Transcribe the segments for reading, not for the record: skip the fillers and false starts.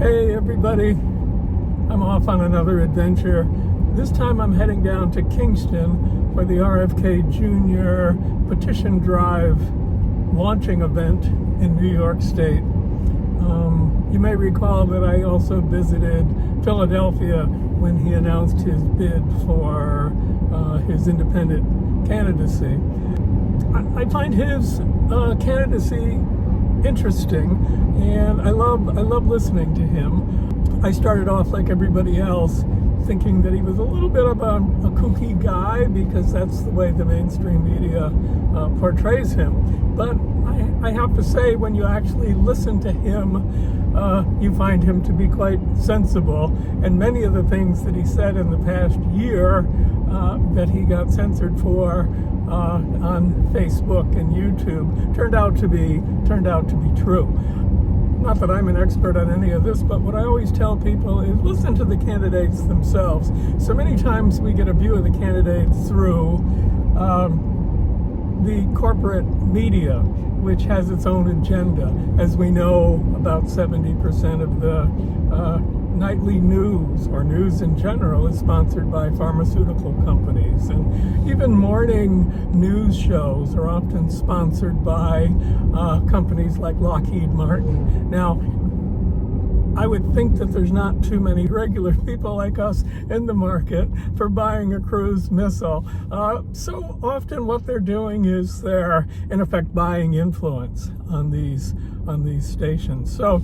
Hey everybody, I'm off on another adventure. This time I'm heading down to Kingston for the RFK Jr. Petition Drive launching event in New York State. You may recall that I also visited Philadelphia when he announced his bid for his independent candidacy. I find his candidacy interesting, and I love listening to him. I started off like everybody else, thinking that he was a little bit of a kooky guy because that's the way the mainstream media portrays him. But I have to say, when you actually listen to him, you find him to be quite sensible. And many of the things that he said in the past year that he got censored for on Facebook and YouTube turned out to be true. Not that I'm an expert on any of this, but what I always tell people is listen to the candidates themselves. So many times we get a view of the candidates through the corporate media, which has its own agenda. As we know, about 70% of the nightly news, or news in general, is sponsored by pharmaceutical companies. And even morning news shows are often sponsored by companies like Lockheed Martin. Now, I would think that there's not too many regular people like us in the market for buying a cruise missile. So often what they're doing is they're, in effect, buying influence on these stations. So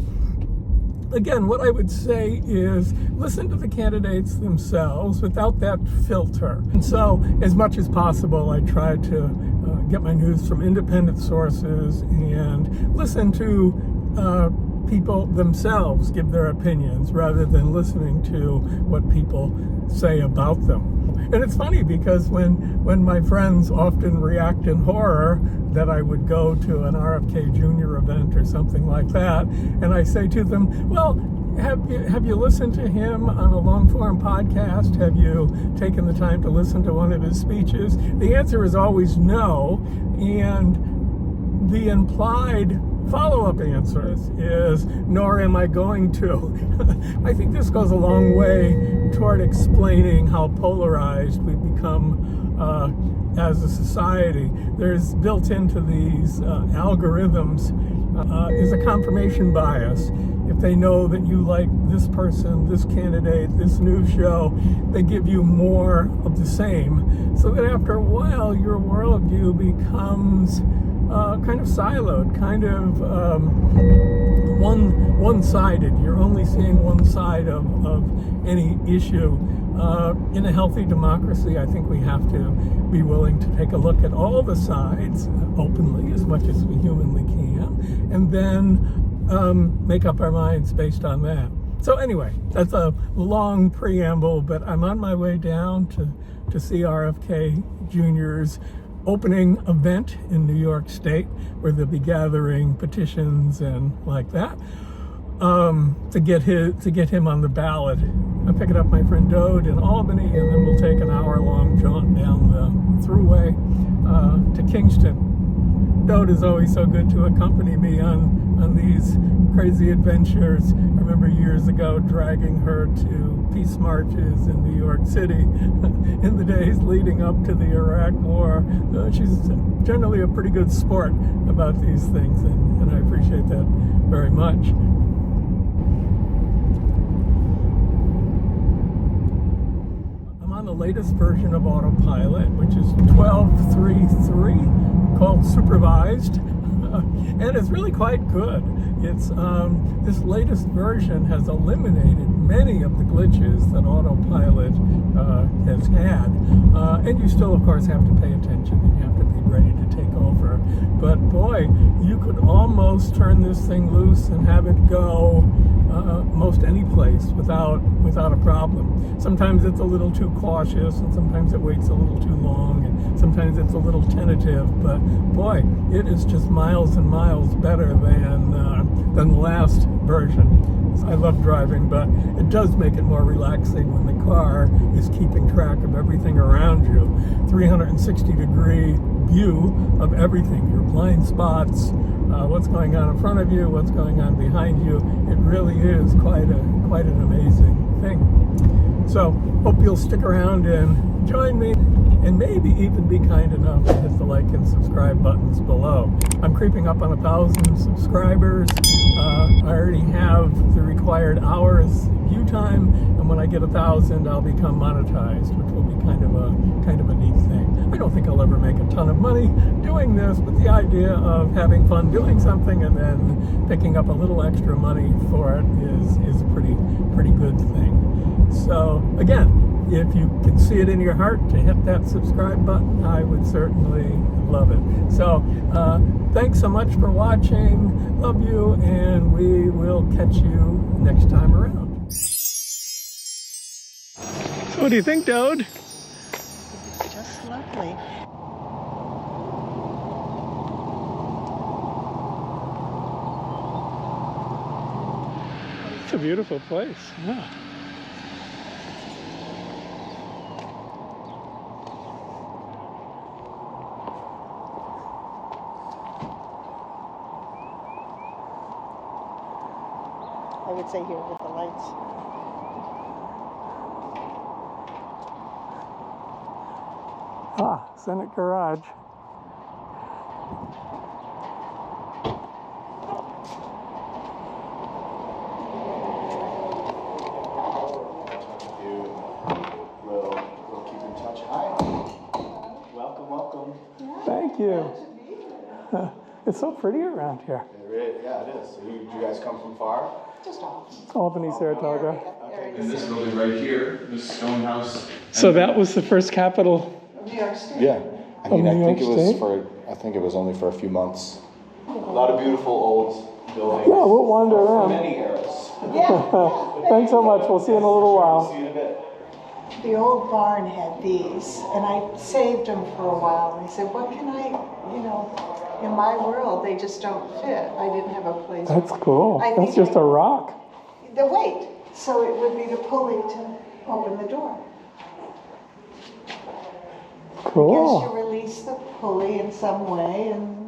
again, what I would say is listen to the candidates themselves without that filter. And so, as much as possible, I try to get my news from independent sources and listen to people themselves give their opinions rather than listening to what people say about them. And it's funny because when my friends often react in horror that I would go to an RFK Jr. event or something like that, and I say to them, well, have you listened to him on a long-form podcast? Have you taken the time to listen to one of his speeches? The answer is always no, and the implied follow-up answer is, nor am I going to. I think this goes a long way toward explaining how polarized we've become as a society. There's built into these algorithms is a confirmation bias. If they know that you like this person, this candidate, this news show, they give you more of the same. So that after a while, your worldview becomes kind of siloed, kind of one-sided. You're only seeing one side of any issue. In a healthy democracy, I think we have to be willing to take a look at all the sides openly, as much as we humanly can, and then make up our minds based on that. So anyway, that's a long preamble, but I'm on my way down to see RFK Jr.'s opening event in New York State, where they'll be gathering petitions and like that to get him on the ballot. I'm picking up my friend Dode in Albany, and then we'll take an hour-long jaunt down the thruway to Kingston. Dode is always so good to accompany me on these crazy adventures. I remember years ago dragging her to peace marches in New York City in the days leading up to the Iraq War. She's generally a pretty good sport about these things, and I appreciate that very much. I'm on the latest version of Autopilot, which is 12.3.3, called Supervised. And it's really quite good. It's this latest version has eliminated many of the glitches that Autopilot has had. And you still, of course, have to pay attention and you have to be ready to take over. But boy, you could almost turn this thing loose and have it go most any place without a problem. Sometimes it's a little too cautious, and sometimes it waits a little too long, and sometimes it's a little tentative. But boy, it is just miles and miles better than the last version. I love driving, but it does make it more relaxing when the car is keeping track of everything around you. 360-degree view of everything, your blind spots, what's going on in front of you, what's going on behind you. It really is quite an amazing thing. So hope you'll stick around and join me, and maybe even be kind enough to hit the like and subscribe buttons below. I'm creeping up on 1,000 subscribers. I already have the required hours view time, and when I get 1,000, I'll become monetized, which will be kind of a neat thing. I don't think I'll ever make a ton of money doing this, but the idea of having fun doing something and then picking up a little extra money for it is a pretty good thing. So again, if you can see it in your heart to hit that subscribe button, I would certainly love it. So thanks so much for watching. Love you, and we will catch you next time around. So what do you think, Dode? It's just lovely. It's a beautiful place. Yeah. I would say here with the lights. Senate garage. We'll keep in touch. Hi. Welcome. Thank you. It's so pretty around here. Yeah, it is. So you guys come from far? Just off. It's Albany, Saratoga. Okay. In this building right here, this stone house. So that was the first Capitol. New York State. Yeah. I mean, New York State? I think it was only for a few months. A lot of beautiful old buildings. Yeah, we'll wander around. From many eras. Yeah. Thanks so much. We'll see you in a little while. See you in a bit. The old barn had these, and I saved them for a while. And I said, what can I, in my world, they just don't fit. I didn't have a place. That's cool. I That's think just a rock. The weight. So it would be the pulley to open the door. Cool. I guess you release the pulley in some way, and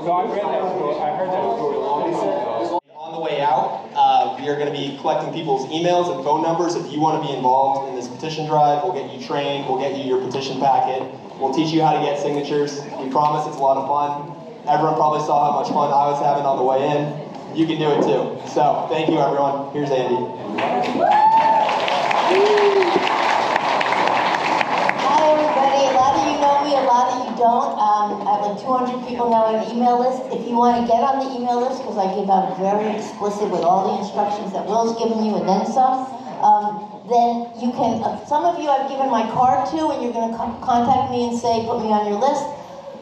No, I read that story. I heard that story a long time ago. On the way out, we are going to be collecting people's emails and phone numbers. If you want to be involved in this petition drive, we'll get you trained, we'll get you your petition packet, we'll teach you how to get signatures. We promise it's a lot of fun. Everyone probably saw how much fun I was having on the way in. You can do it too. So, thank you everyone. Here's Andy. Hi everybody. A lot of you know me, a lot of you don't. I have like 200 people now on the email list. If you want to get on the email list, because I give out very explicit with all the instructions that Will's given you and then some, then you can, some of you I've given my card to and you're going to contact me and say, put me on your list.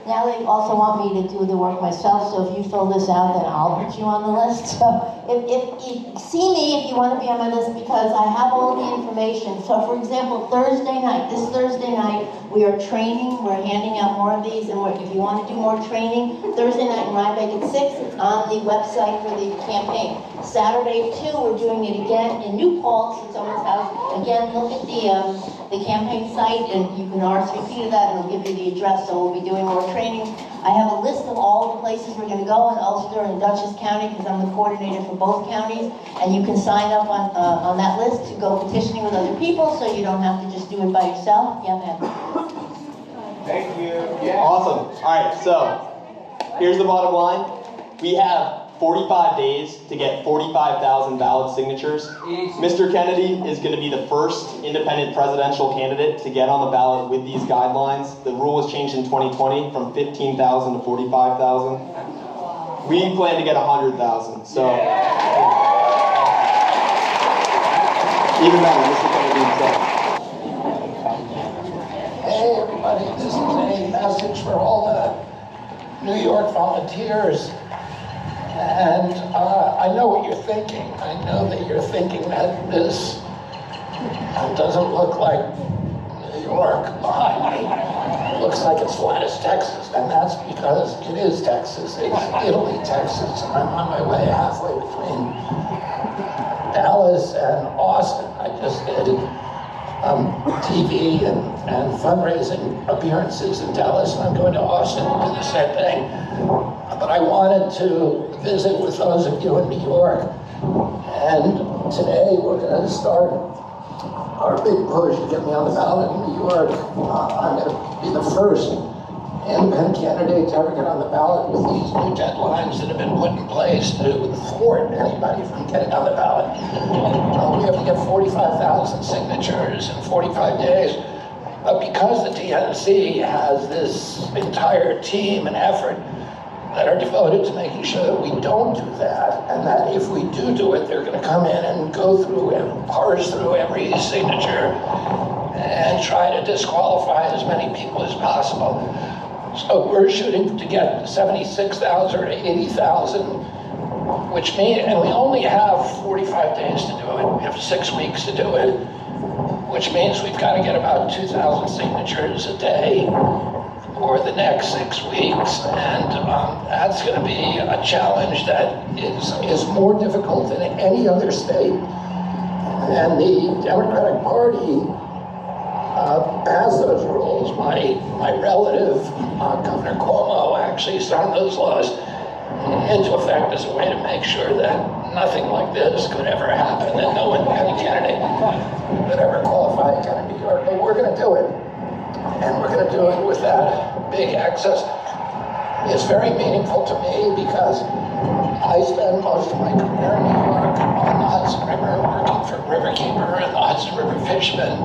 Now they also want me to do the work myself, so if you fill this out, then I'll put you on the list. So if you see me, if you want to be on my list, because I have all the information. So for example, this Thursday night, we are training, we're handing out more of these, and if you want to do more training, Thursday night in Rhinebeck at 6, it's on the website for the campaign. Saturday at 2, we're doing it again in New Paltz, at someone's house. Again, look at the campaign site, and you can RSVP to that, and it'll give you the address, so we'll be doing more training. I have a list of all the places we're going to go in Ulster and Dutchess County, because I'm the coordinator for both counties, and you can sign up on that list to go petitioning with other people, so you don't have to just do it by yourself. Yeah, man. Thank you. Yeah. Awesome. All right, so here's the bottom line. We have 45 days to get 45,000 ballot signatures. Mr. Kennedy is going to be the first independent presidential candidate to get on the ballot with these guidelines. The rule was changed in 2020 from 15,000 to 45,000. We plan to get 100,000. So even better, Mr. Kennedy himself. Hey everybody, this is a message for all the New York volunteers. And I know what you're thinking. I know that you're thinking that this doesn't look like New York behind me. It looks like it's flat as Texas, and that's because it is Texas. It's Italy, Texas. I'm on my way halfway between Dallas and Austin. I just did TV and fundraising appearances in Dallas, and I'm going to Austin to do the same thing. But I wanted to visit with those of you in New York, and today we're going to start our big push to get me on the ballot in New York. I'm going to be the first independent candidate to ever get on the ballot with these new deadlines that have been put in place to thwart anybody from getting on the ballot. We have to get 45,000 signatures in 45 days. But because the DNC has this entire team and effort that are devoted to making sure that we don't do that, and that if we do it, they're going to come in and go through and parse through every signature and try to disqualify as many people as possible. So we're shooting to get 76,000 or 80,000, which means, and we only have 45 days to do it. We have 6 weeks to do it, which means we've got to get about 2,000 signatures a day for the next 6 weeks, and that's going to be a challenge that is more difficult than any other state. And the Democratic Party passed those rules. My relative, Governor Cuomo, actually signed those laws into effect as a way to make sure that nothing like this could ever happen, that no independent candidate could ever qualify to get in New York. But we're going to do it. And we're going to do it with that big access. It's very meaningful to me because I spent most of my career in New York on the Hudson River, working for Riverkeeper and the Hudson River Fishermen.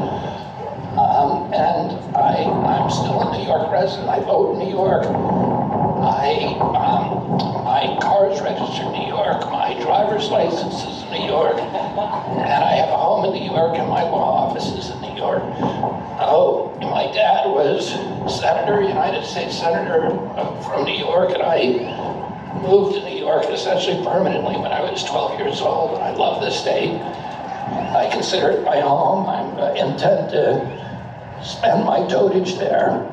And I'm still a New York resident. I vote in New York. My car's registered in New York. My driver's license is in New York. And I have a home in New York, and my law office is in New York. Oh, my dad was United States Senator from New York, and I moved to New York essentially permanently when I was 12 years old. I love this state. I consider it my home. I intend to spend my dotage there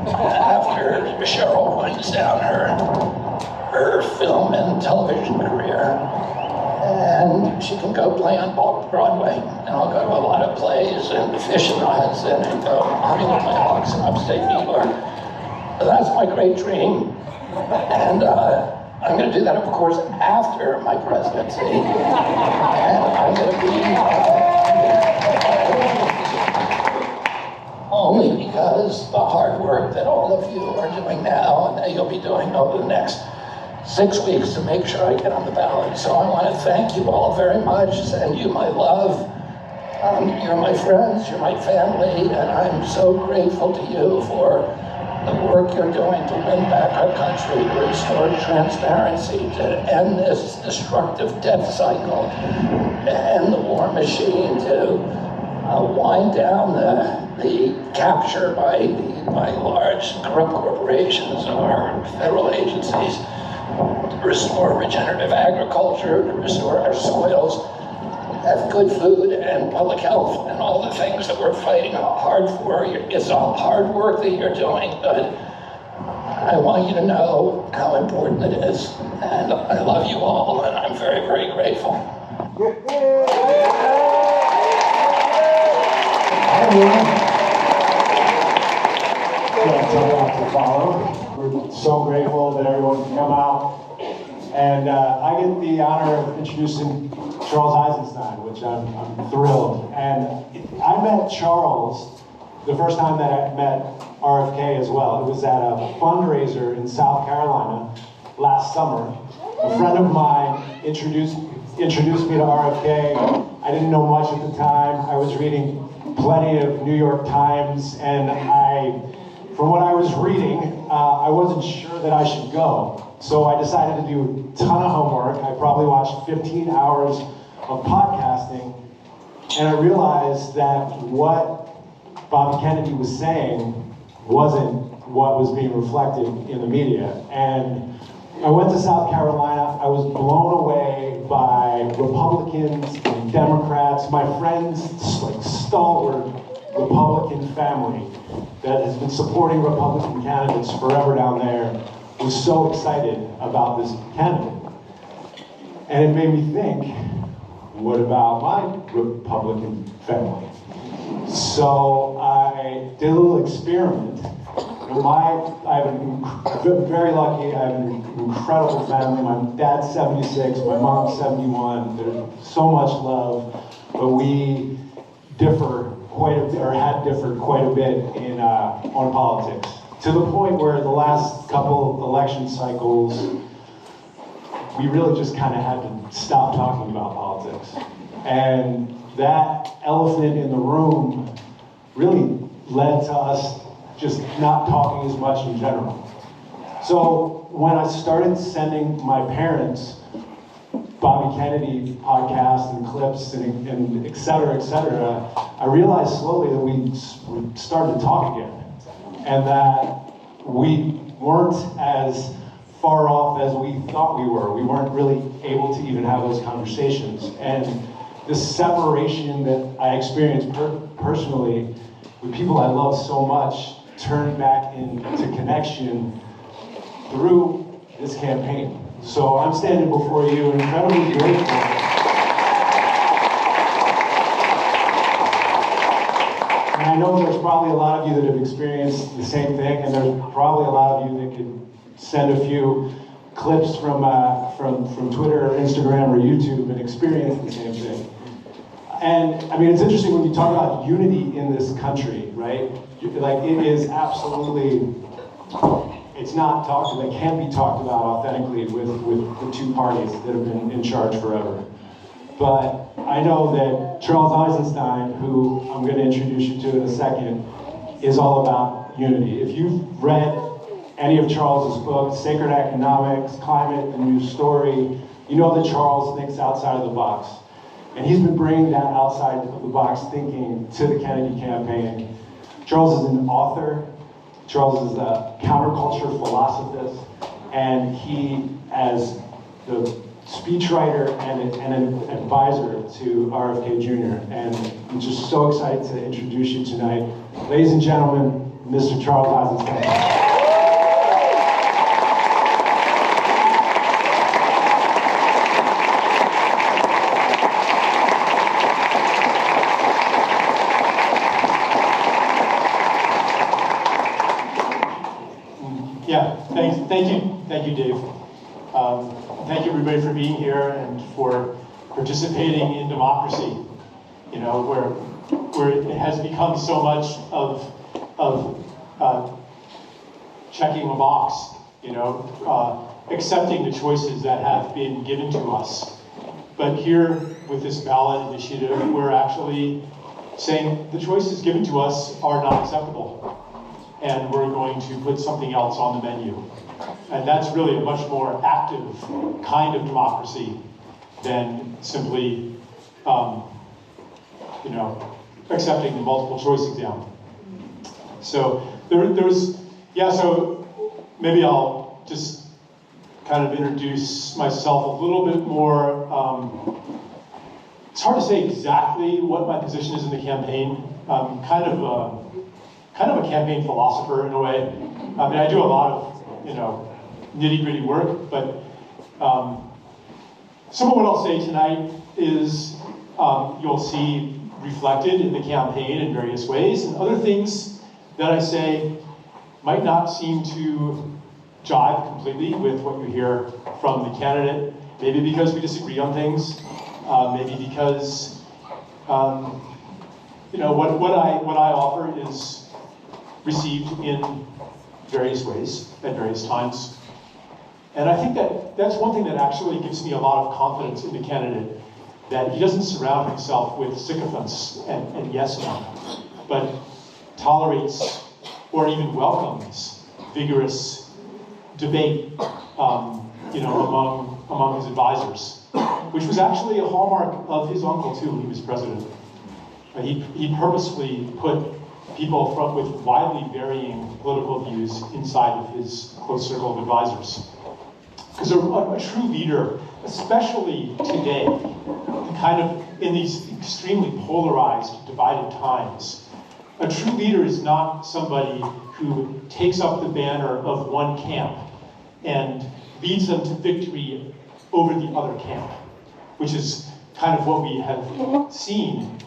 after Cheryl winds down her film and television career. And she can go play on Broadway. And I'll go to a lot of plays and fish in the Hudson and go hunting with my hawks in upstate New York. But that's my great dream. And I'm going to do that, of course, after my presidency. And I'm going to be only because the hard work that all of you are doing now and that you'll be doing over the next 6 weeks to make sure I get on the ballot. So I want to thank you all very much, send you my love. You're my friends, you're my family, and I'm so grateful to you for the work you're doing to win back our country, to restore transparency, to end this destructive debt cycle, to end the war machine, to wind down the capture by large corrupt corporations of our federal agencies, to restore regenerative agriculture, to restore our soils, have good food and public health and all the things that we're fighting hard for. It's all hard work that you're doing, but I want you to know how important it is. And I love you all, and I'm very, very grateful. To follow. We're so grateful that everyone can come out. And I get the honor of introducing Charles Eisenstein, which I'm thrilled. And I met Charles the first time that I met RFK as well. It was at a fundraiser in South Carolina last summer. A friend of mine introduced me to RFK. I didn't know much at the time. I was reading plenty of New York Times, and from what I was reading, I wasn't sure that I should go. So I decided to do a ton of homework. I probably watched 15 hours of podcasting, and I realized that what Bobby Kennedy was saying wasn't what was being reflected in the media. And I went to South Carolina. I was blown away by Republicans and Democrats, my friends, like stalwart Republican family that has been supporting Republican candidates forever down there, was so excited about this candidate. And it made me think, what about my Republican family? So I did a little experiment. I'm very lucky. I have an incredible family. My dad's 76, my mom's 71. There's so much love, but we differ quite a bit, or had differed quite a bit on politics. To the point where the last couple election cycles, we really just kind of had to stop talking about politics. And that elephant in the room really led to us just not talking as much in general. So when I started sending my parents Bobby Kennedy podcasts and clips and et cetera, I realized slowly that we started to talk again. And that we weren't as far off as we thought we were. We weren't really able to even have those conversations. And this separation that I experienced personally with people I love so much turned back into connection through this campaign. So I'm standing before you incredibly grateful. And I know there's probably a lot of you that have experienced the same thing, and there's probably a lot of you that could send a few clips from Twitter or Instagram or YouTube and experience the same thing. And I mean, it's interesting when you talk about unity in this country, right? Like, it is absolutely, it's not talked about, it can't be talked about authentically with the two parties that have been in charge forever. But I know that Charles Eisenstein, who I'm going to introduce you to in a second, is all about unity. If you've read any of Charles's books, Sacred Economics, Climate, The New Story, you know that Charles thinks outside of the box. And he's been bringing that outside of the box thinking to the Kennedy campaign. Charles is an author. Charles is a counterculture philosophist. And he, as the speechwriter and an advisor to RFK Jr. And I'm just so excited to introduce you tonight. Ladies and gentlemen, Mr. Charles Eisenstein. Yeah, thanks. Thank you, Dave. Thank you, everybody, for being here and for participating in democracy. You know, where it has become so much of checking a box. You know, accepting the choices that have been given to us. But here, with this ballot initiative, we're actually saying the choices given to us are not acceptable. And we're going to put something else on the menu. And that's really a much more active kind of democracy than simply, you know, accepting the multiple choice exam. So so maybe I'll just kind of introduce myself a little bit more. It's hard to say exactly what my position is in the campaign. I'm kind of a campaign philosopher in a way. I mean, I do a lot of, you know, nitty-gritty work, but some of what I'll say tonight is you'll see reflected in the campaign in various ways, and other things that I say might not seem to jive completely with what you hear from the candidate, maybe because we disagree on things, maybe because you know, what I offer is received in various ways at various times. And I think that's one thing that actually gives me a lot of confidence in the candidate, that he doesn't surround himself with sycophants and yes men, but tolerates or even welcomes vigorous debate, you know, among his advisors, which was actually a hallmark of his uncle too when he was president. He purposefully put people with widely varying political views inside of his close circle of advisors. Because a true leader, especially today, kind of in these extremely polarized, divided times, a true leader is not somebody who takes up the banner of one camp and leads them to victory over the other camp, which is kind of what we have seen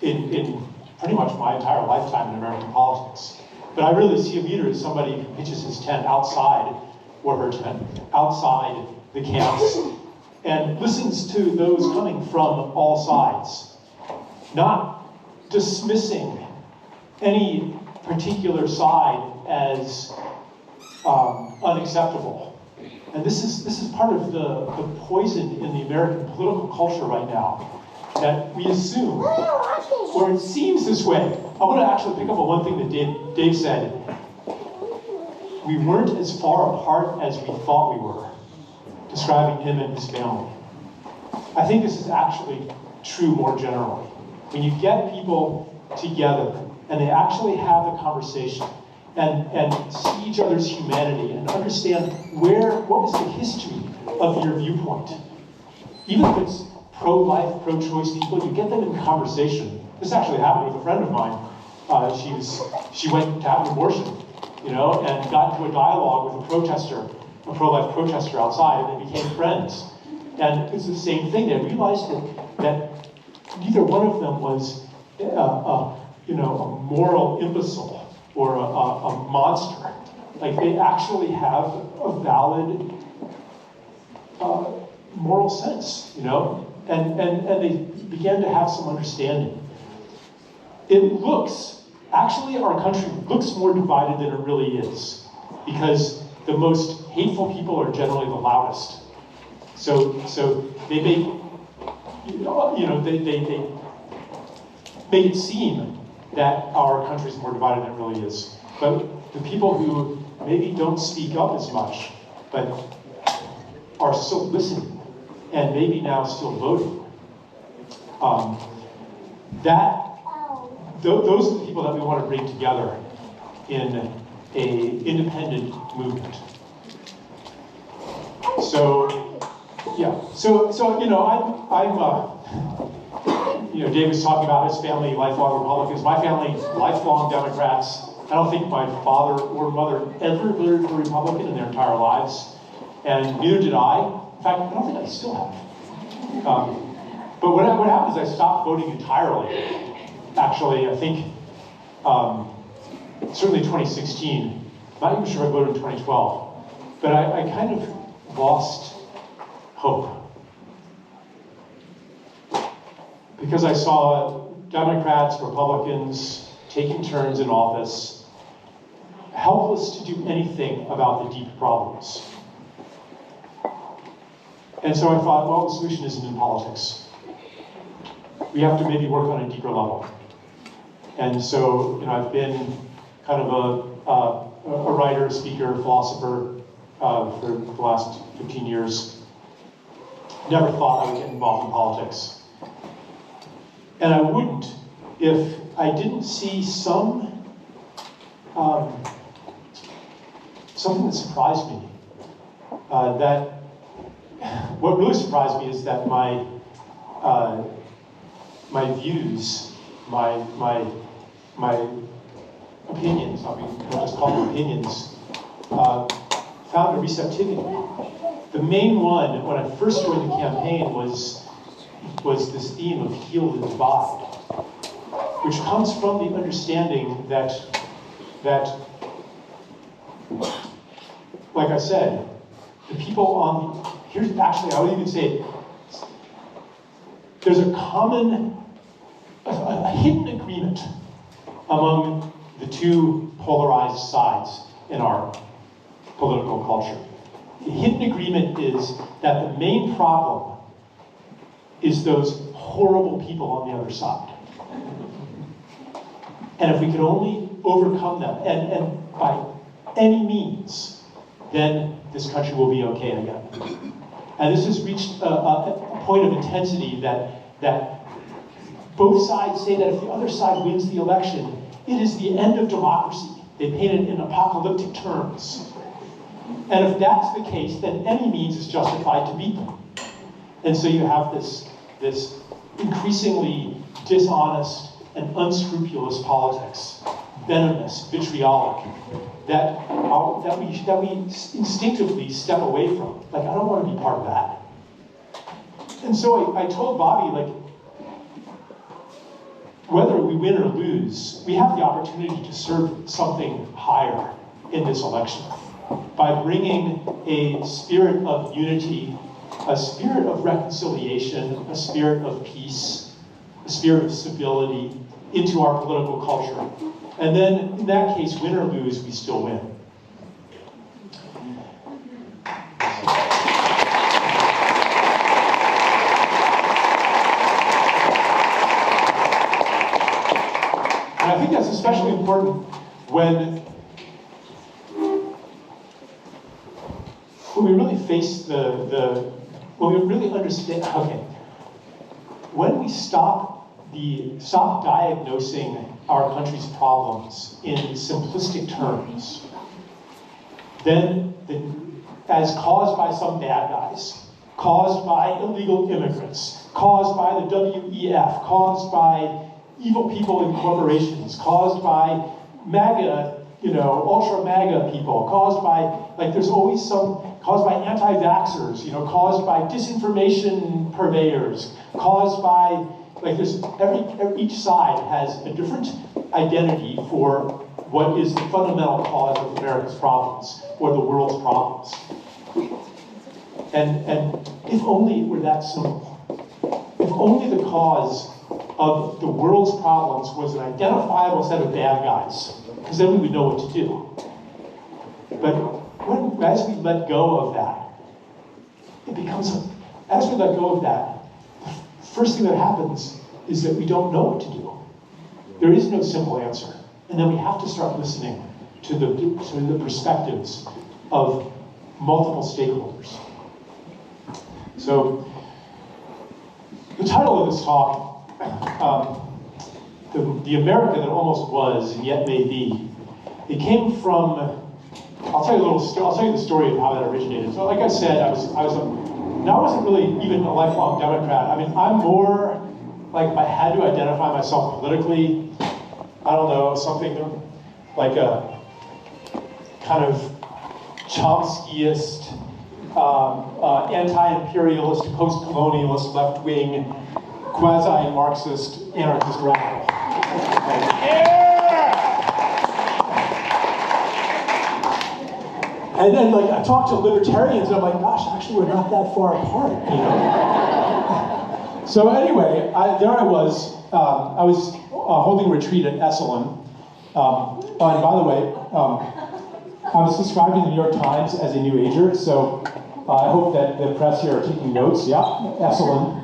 in pretty much my entire lifetime in American politics. But I really see a leader as somebody who pitches his tent outside, or her tent, outside the camps, and listens to those coming from all sides, not dismissing any particular side as unacceptable. And this is part of the poison in the American political culture right now, that we assume, or it seems this way. I want to actually pick up on one thing that Dave said. We weren't as far apart as we thought we were, describing him and his family. I think this is actually true more generally. When you get people together and they actually have a conversation and see each other's humanity and understand what was the history of your viewpoint. Even if it's pro-life, pro-choice people, you get them in conversation. This actually happened with a friend of mine. She went to have an abortion, you know, and got into a dialogue with a protester, a pro-life protester outside, and they became friends. And it's the same thing. They realized that neither one of them was, you know, a moral imbecile or a monster. Like, they actually have a valid moral sense, you know, and they began to have some understanding. Actually, our country looks more divided than it really is, because the most hateful people are generally the loudest. So they make, you know, they make it seem that our country is more divided than it really is. But the people who maybe don't speak up as much, but are still listening, and maybe now still voting, those are the people that we want to bring together in an independent movement. So, yeah. So you know, you know, Dave was talking about his family, lifelong Republicans. My family, lifelong Democrats. I don't think my father or mother ever voted for Republican in their entire lives, and neither did I. In fact, I don't think I still have. But what happened is I stopped voting entirely. Actually, I think certainly 2016, I'm not even sure I voted in 2012, but I kind of lost hope. Because I saw Democrats, Republicans taking turns in office, helpless to do anything about the deep problems. And so I thought, well, the solution isn't in politics. We have to maybe work on a deeper level. And so, I've been kind of a writer, speaker, philosopher for the last 15 years. Never thought I would get involved in politics. And I wouldn't if I didn't see something that surprised me. What really surprised me is that my views, my opinions, I'll just call them opinions, found a receptivity. The main one, when I first joined the campaign, was this theme of heal the divide, which comes from the understanding that, like I said, the people actually, I would even say, there's a hidden agreement among the two polarized sides in our political culture. The hidden agreement is that the main problem is those horrible people on the other side. And if we could only overcome them, and by any means, then this country will be okay again. And this has reached a point of intensity that both sides say that if the other side wins the election, it is the end of democracy. They paint it in apocalyptic terms. And if that's the case, then any means is justified to beat them. And so you have this increasingly dishonest and unscrupulous politics, venomous, vitriolic, that we instinctively step away from. Like, I don't want to be part of that. And so I told Bobby, like, whether we win or lose, we have the opportunity to serve something higher in this election by bringing a spirit of unity, a spirit of reconciliation, a spirit of peace, a spirit of stability into our political culture. And then, in that case, win or lose, we still win. And I think that's especially important when we really face when we really understand, when we stop diagnosing our country's problems in simplistic terms, then as caused by some bad guys, caused by illegal immigrants, caused by the WEF, caused by evil people in corporations, caused by MAGA, ultra MAGA people, caused by, there's always caused by anti-vaxxers, caused by disinformation purveyors, caused by, each side has a different identity for what is the fundamental cause of America's problems, or the world's problems. And if only it were that simple. If only the cause of the world's problems was an identifiable set of bad guys, because then we would know what to do. But as we let go of that, as we let go of that, the first thing that happens is that we don't know what to do. There is no simple answer. And then we have to start listening to the perspectives of multiple stakeholders. So, the title of this talk, the America that almost was and yet may be, it came from, I'll tell you the story of how that originated. So like I said, I wasn't really even a lifelong Democrat. I mean, I'm more, like, if I had to identify myself politically, I don't know, something like a kind of Chomskyist, anti-imperialist, post-colonialist, left-wing, quasi-Marxist, anarchist radical. And then like I talked to libertarians and I'm like, gosh, actually we're not that far apart, you know? So anyway, there I was holding a retreat at Esalen. And by the way, I was described in the New York Times as a New Ager, so I hope that the press here are taking notes. Yeah, Esalen,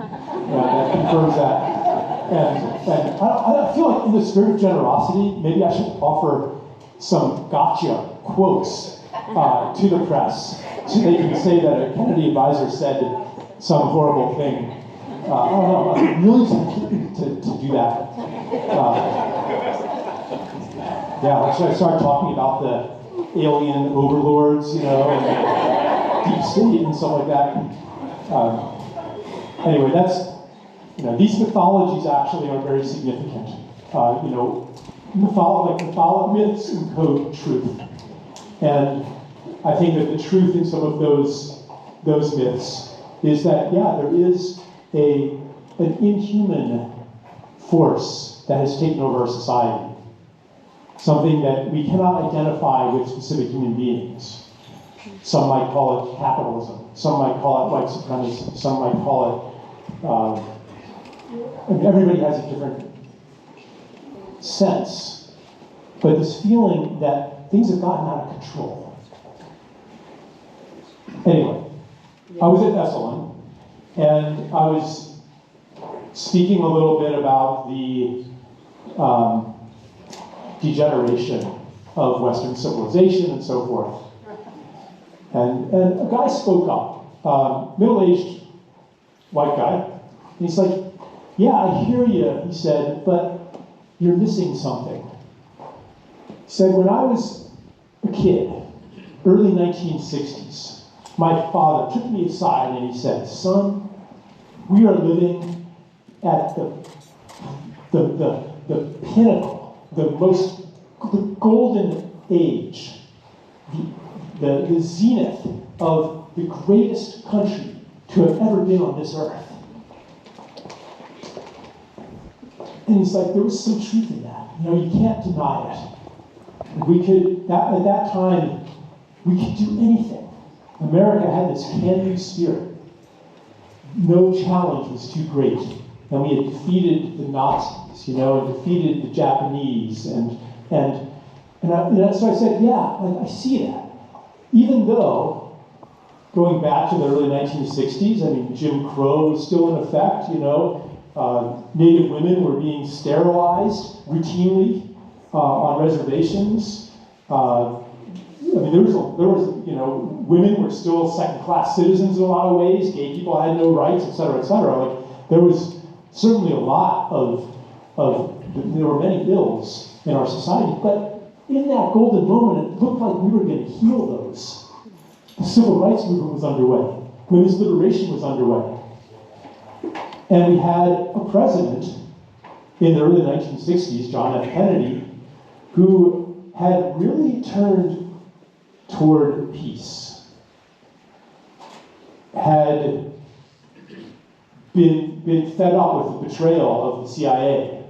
that confirms that. And I feel like in the spirit of generosity, maybe I should offer some gotcha quotes to the press, so they can say that a Kennedy advisor said some horrible thing. I don't know, I'm really tempted to do that. Yeah, should I start talking about the alien overlords, you know, and deep state and stuff like that? Anyway, that's, you know, these mythologies actually are very significant. You know, myths encode truth. And I think that the truth in some of those myths is that, yeah, there is an inhuman force that has taken over our society. Something that we cannot identify with specific human beings. Some might call it capitalism. Some might call it white supremacy. Some might call it, I mean, everybody has a different sense. But this feeling that things have gotten out of control. Anyway, I was at Esalen, and I was speaking a little bit about the degeneration of Western civilization and so forth. And a guy spoke up, middle-aged white guy, and he's like, yeah, I hear you, he said, but you're missing something. He said, when I was a kid, early 1960s, my father took me aside and he said, son, we are living at the pinnacle, the golden age, the zenith of the greatest country to have ever been on this earth. And he's like, there was some truth in that. You know, you can't deny it. We could, at that time, we could do anything. America had this can-do spirit. No challenge was too great. And we had defeated the Nazis, you know, and defeated the Japanese, so I said, yeah, I see that. Even though, going back to the early 1960s, I mean, Jim Crow was still in effect, you know, Native women were being sterilized routinely on reservations. I mean, there was, you know, women were still second-class citizens in a lot of ways. Gay people had no rights, et cetera, et cetera. Like, there was certainly a lot there were many ills in our society, but in that golden moment, it looked like we were going to heal those. The civil rights movement was underway. Women's liberation was underway. And we had a president in the early 1960s, John F. Kennedy, who had really turned toward peace, had been fed up with the betrayal of the CIA,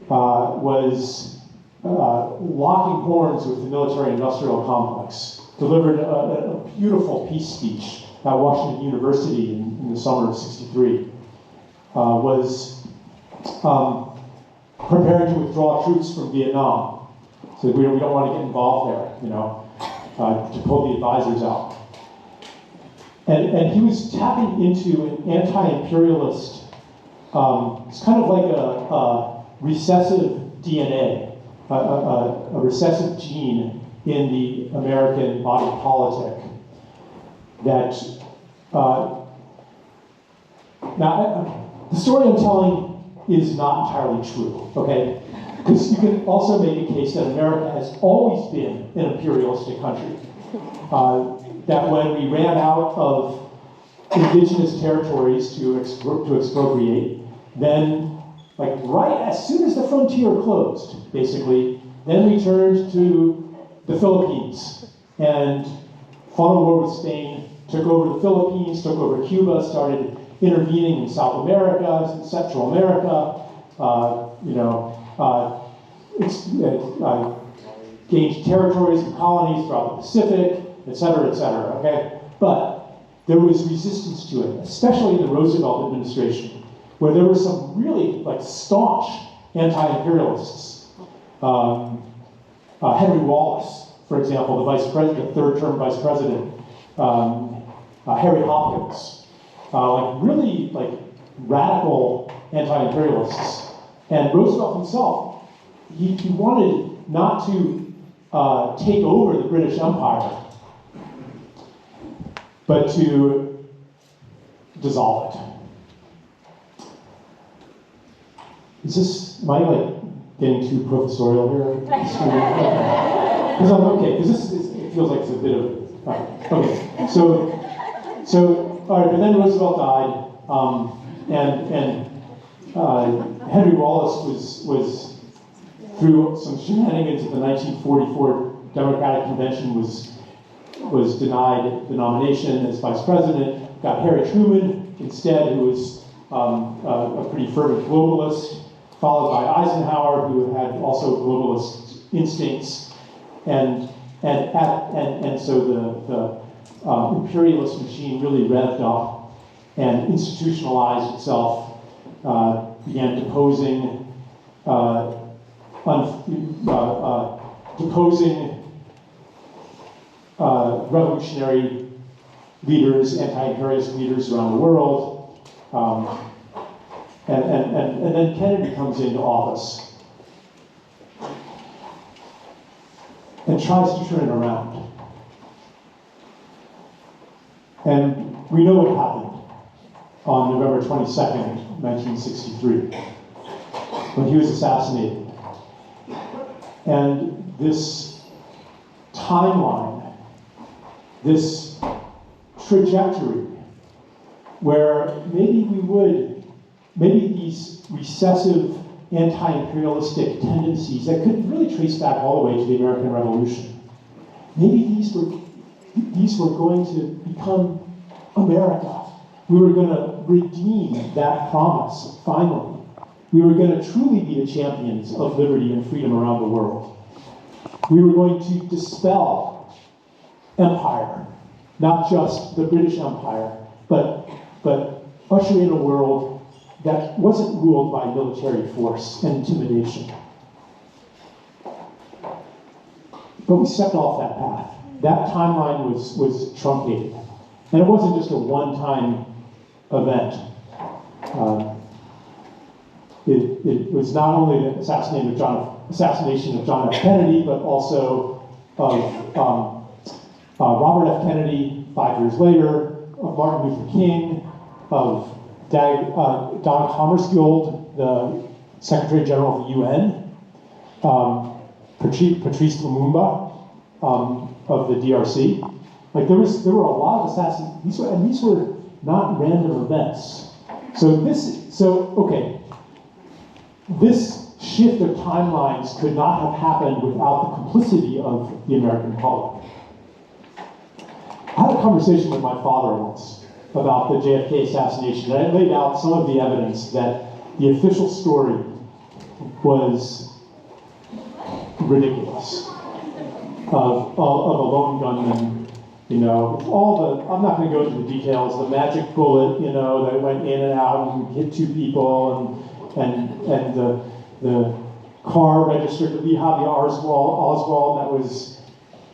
was locking horns with the military-industrial complex, delivered a beautiful peace speech at Washington University in the summer of '63, was preparing to withdraw troops from Vietnam. So we don't want to get involved there, you know, to pull the advisors out. And he was tapping into an anti-imperialist, it's kind of like a recessive DNA, a recessive gene in the American body politic that, now, the story I'm telling is not entirely true, okay? Because you can also make a case that America has always been an imperialistic country. That when we ran out of indigenous territories to expropriate, then, like right as soon as the frontier closed, basically, then we turned to the Philippines and fought a war with Spain, took over the Philippines, took over Cuba, started intervening in South America, Central America, gained territories and colonies throughout the Pacific, et cetera, okay? But there was resistance to it, especially in the Roosevelt administration, where there were some really like staunch anti-imperialists. Henry Wallace, for example, the vice president, third-term vice president, Harry Hopkins, like really like radical anti-imperialists. And Roosevelt himself, he wanted not to take over the British Empire, but to dissolve it. Is this, am I like getting too professorial here? Because I'm okay, because it feels like it's a bit of, okay. So, all right, but then Roosevelt died, and Henry Wallace was through some shenanigans at the 1944 Democratic Convention was denied the nomination as vice president, got Harry Truman instead, who was a pretty fervent globalist, followed by Eisenhower, who had also globalist instincts, and so the imperialist machine really revved up and institutionalized itself, began deposing revolutionary leaders, anti-imperialist leaders around the world, and then Kennedy comes into office and tries to turn it around. And we know what happened on November 22nd, 1963, when he was assassinated. And this timeline, this trajectory, where maybe these recessive anti-imperialistic tendencies that could really trace back all the way to the American Revolution, maybe these were going to become America. We were going to redeem that promise, finally. We were going to truly be the champions of liberty and freedom around the world. We were going to dispel empire, not just the British Empire, but usher in a world that wasn't ruled by military force and intimidation. But we stepped off that path. That timeline was truncated. And it wasn't just a one-time event. It was not only the assassination of John F. Kennedy, but also of Robert F. Kennedy 5 years later, of Martin Luther King, of Dag Hammarskjöld, the Secretary General of the UN, Patrice Lumumba of the DRC. Like there were a lot of assassinations, and these were not random events. This shift of timelines could not have happened without the complicity of the American public. I had a conversation with my father once about the JFK assassination, and I laid out some of the evidence that the official story was ridiculous. Of a lone gunman, I'm not going to go into the details, the magic bullet, that went in and out and hit 2 people, and the car registered to Lee Harvey Oswald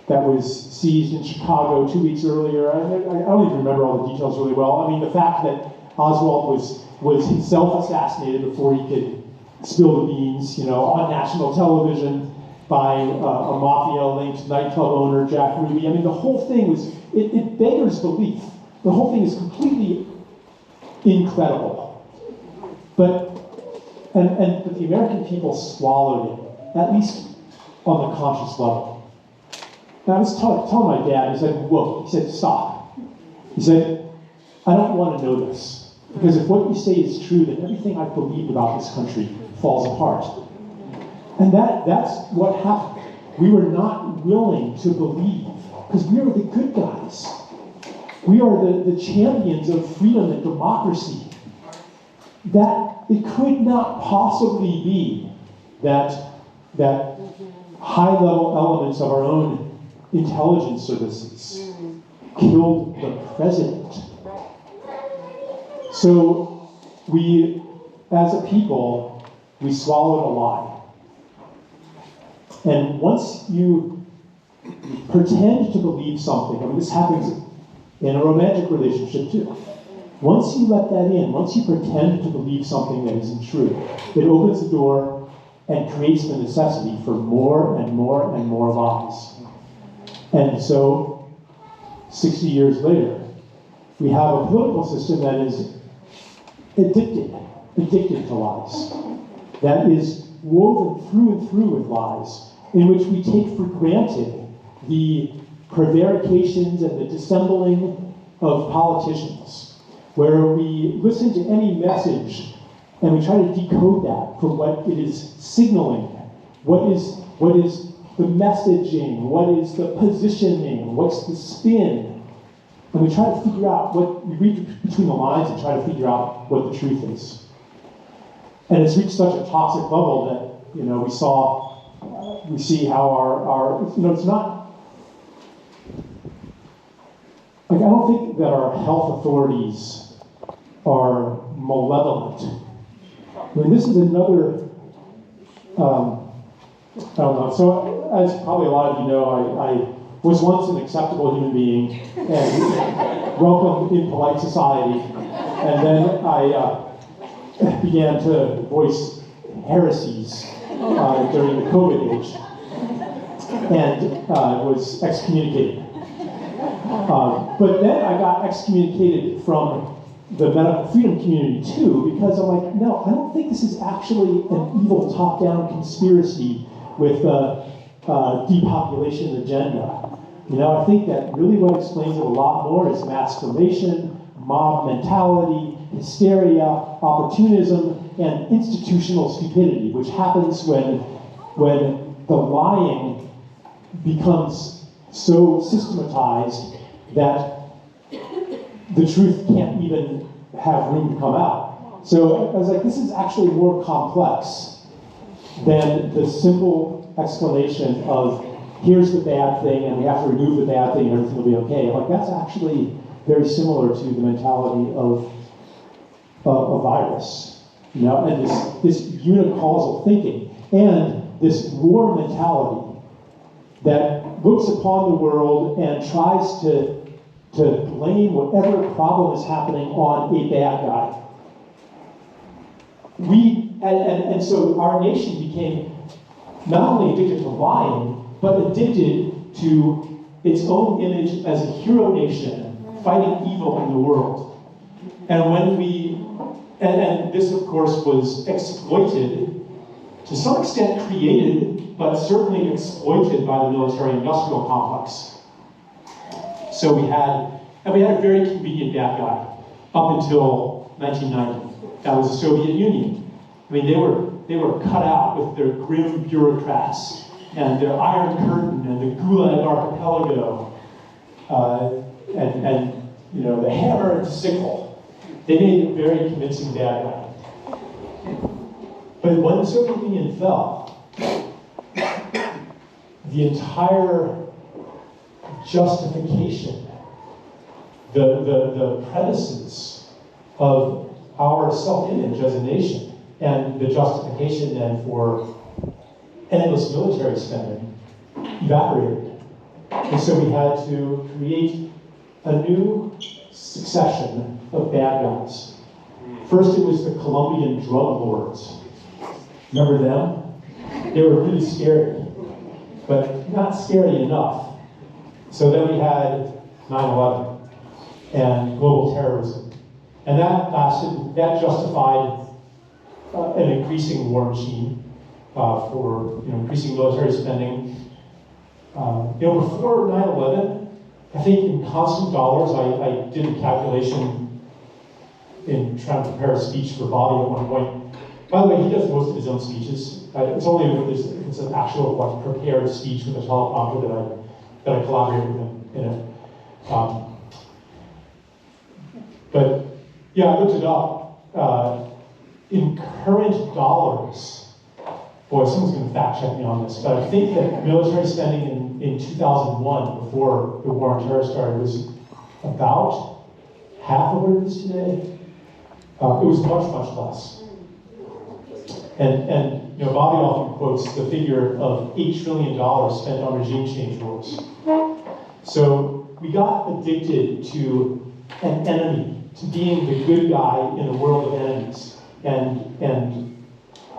that was seized in Chicago 2 weeks earlier. I don't even remember all the details really well. I mean, the fact that Oswald was himself assassinated before he could spill the beans, on national television by a mafia-linked nightclub owner, Jack Ruby. I mean, the whole thing it beggars belief. The whole thing is completely incredible. But the American people swallowed it, at least on the conscious level. And I was telling my dad, he said, whoa, he said, stop. He said, I don't want to know this, because if what you say is true, then everything I've believed about this country falls apart. And that's what happened. We were not willing to believe, because we are the good guys. We are the champions of freedom and democracy. That it could not possibly be that high-level elements of our own intelligence services killed the president. So we, as a people, we swallowed a lie. And once you pretend to believe something, I mean, this happens in a romantic relationship too. Once you let that in, once you pretend to believe something that isn't true, it opens the door and creates the necessity for more and more and more lies. And so, 60 years later, we have a political system that is addicted to lies, that is woven through and through with lies, in which we take for granted the prevarications and the dissembling of politicians, where we listen to any message and we try to decode that for what it is signaling. What is the messaging? What is the positioning? What's the spin? And we try to figure out we read between the lines and try to figure out what the truth is. And it's reached such a toxic level that, we see how our it's not, I don't think that our health authorities are malevolent. I mean, this is another, I don't know. So, as probably a lot of you know, I was once an acceptable human being and welcome in polite society. And then I began to voice heresies during the COVID age and was excommunicated. But then I got excommunicated from the medical freedom community too, because I'm like, no, I don't think this is actually an evil top-down conspiracy with a depopulation agenda. I think that really what explains it a lot more is mass formation, mob mentality, hysteria, opportunism, and institutional stupidity, which happens when the lying becomes so systematized that the truth can't even have room to come out. So I was like, this is actually more complex than the simple explanation of here's the bad thing and we have to remove the bad thing and everything will be okay. Like, that's actually very similar to the mentality of a virus, and this unicausal thinking and this war mentality that looks upon the world and tries to blame whatever problem is happening on a bad guy. And so our nation became not only addicted to lying, but addicted to its own image as a hero nation fighting evil in the world. And and this of course was exploited, to some extent created, but certainly exploited by the military-industrial complex. So we had a very convenient bad guy up until 1990. That was the Soviet Union. I mean, they were cut out with their grim bureaucrats and their Iron Curtain and the Gulag Archipelago and the hammer and sickle. They made a very convincing bad guy. But when the Soviet Union fell, the entire justification, the premises of our self-image as a nation, and the justification then for endless military spending evaporated. And so we had to create a new succession of bad guys. First it was the Colombian drug lords. Remember them? They were really scary, but not scary enough. So then we had 9/11 and global terrorism. And that justified an increasing war machine for increasing military spending. Before 9/11, I think in constant dollars, I did a calculation in trying to prepare a speech for Bobby at one point. By the way, he does most of his own speeches. It's only if it's an actual prepared speech with a teleprompter that I collaborate with him in it. But yeah, I looked it up. In current dollars, boy, someone's going to fact check me on this, but I think that military spending in 2001, before the war on terror started, was about half of what it is today. It was much, much less. And you know, Bobby often quotes the figure of $8 trillion spent on regime change wars. So we got addicted to an enemy, to being the good guy in a world of enemies, and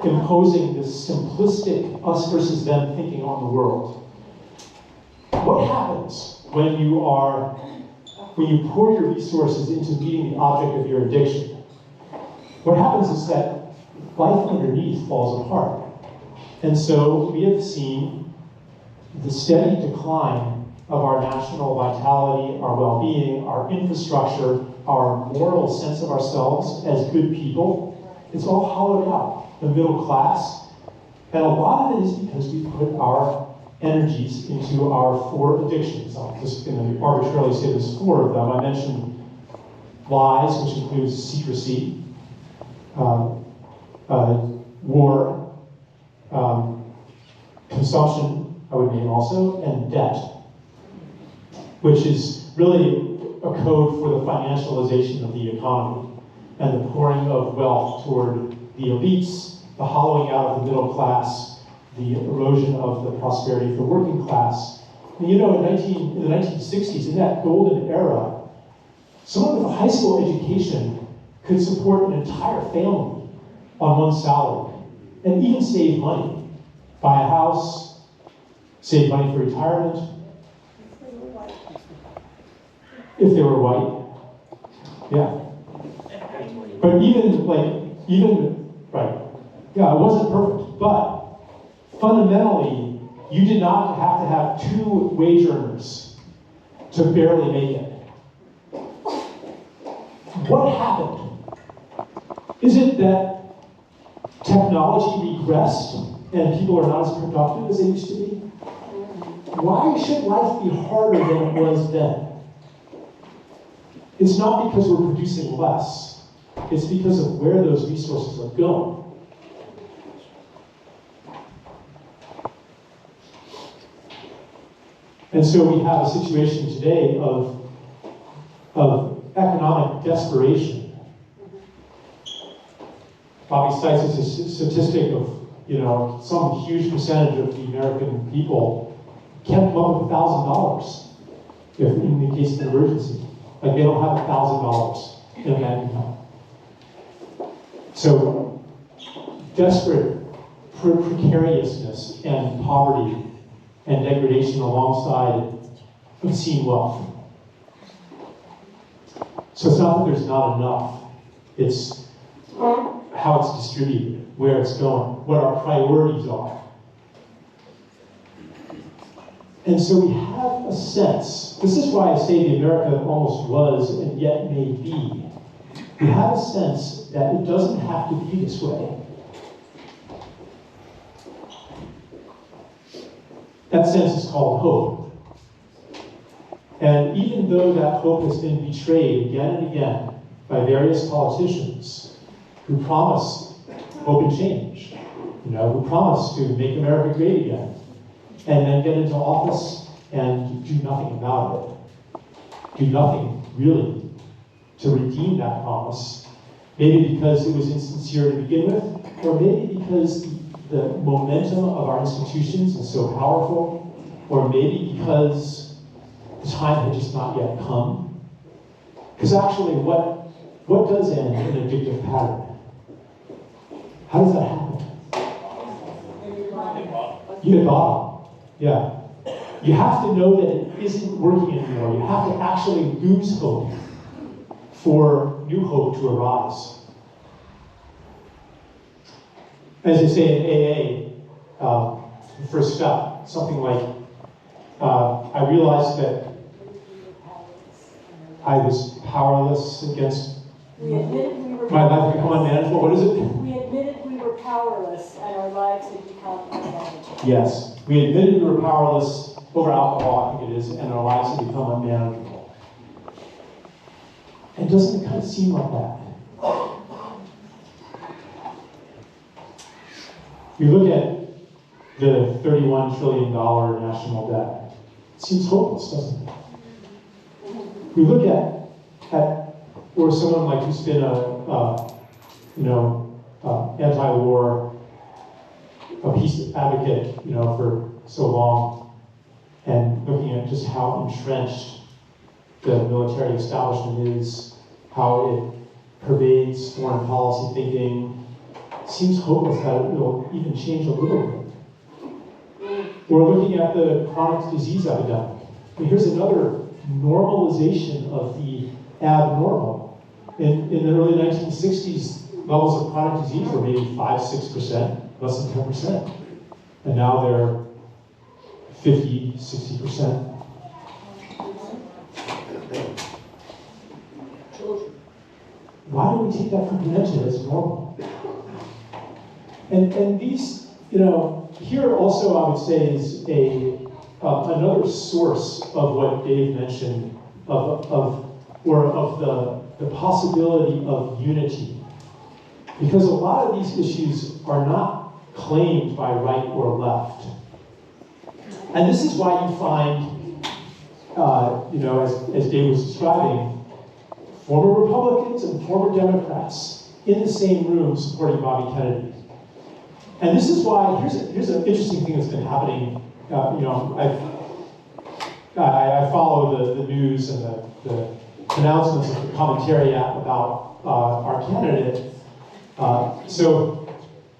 imposing this simplistic us versus them thinking on the world. What happens when you pour your resources into being the object of your addiction? What happens is that life underneath falls apart. And so we have seen the steady decline of our national vitality, our well-being, our infrastructure, our moral sense of ourselves as good people. It's all hollowed out. The middle class. And a lot of it is because we put our energies into our 4 addictions. I'm just going to arbitrarily say there's 4 of them. I mentioned lies, which includes secrecy, war, consumption, I would name also, and debt, which is really a code for the financialization of the economy and the pouring of wealth toward the elites, the hollowing out of the middle class, the erosion of the prosperity of the working class. And you know, in the 1960s, in that golden era, someone with a high school education could support an entire family on one salary and even save money. Buy a house, save money for retirement. If they were white. Yeah. But right. Yeah, it wasn't perfect. But fundamentally, you did not have to have 2 wage earners to barely make it. What happened? Is it that technology regressed and people are not as productive as they used to be? Why should life be harder than it was then? It's not because we're producing less. It's because of where those resources are going. And so we have a situation today of economic desperation. Bobby cites a statistic of, you know, some huge percentage of the American people can't come up with $1,000 if in the case of an emergency. Like they don't have $1,000 in a bank account. So desperate precariousness and poverty and degradation alongside obscene wealth. So it's not that there's not enough. It's how it's distributed, where it's going, what our priorities are. And so we have a sense, this is why I say the America almost was and yet may be. We have a sense that it doesn't have to be this way. That sense is called hope. And even though that hope has been betrayed again and again by various politicians who promise hope and change, who promise to make America great again, and then get into office and do nothing about it, do nothing really to redeem that promise, maybe because it was insincere to begin with, or maybe because the momentum of our institutions is so powerful, or maybe because the time had just not yet come. Because actually, what does end an addictive pattern? How does that happen? You hit bottom. Yeah. You have to know that it isn't working anymore. You have to actually lose hope for new hope to arise. As they say in AA, the first step, something like, I realized that I was powerless against we admitted we were my life become unmanageable. What is it? We admitted we were powerless and our lives had become unmanageable. Yes. We admitted we were powerless over alcohol, I think it is, and our lives had become unmanageable. And doesn't it kind of seem like that? You look at the $31 trillion national debt. It seems hopeless, doesn't it? We look at or someone like who's been anti-war, a peace advocate, for so long, and looking at just how entrenched the military establishment is, how it pervades foreign policy thinking. It seems hopeless that it will even change a little bit. We're looking at the chronic disease epidemic. Here's another normalization of the abnormal. In the early 1960s, levels of chronic disease were maybe 5-6%, less than 10%. And now they're 50-60%. Why do we take that for granted as normal? And these, here also I would say is another source of what Dave mentioned of the possibility of unity. Because a lot of these issues are not claimed by right or left. And this is why you find, as Dave was describing, former Republicans and former Democrats in the same room supporting Bobby Kennedy. And this is why, here's an interesting thing that's been happening. I follow the news and the announcements of the commentariat about our candidate. So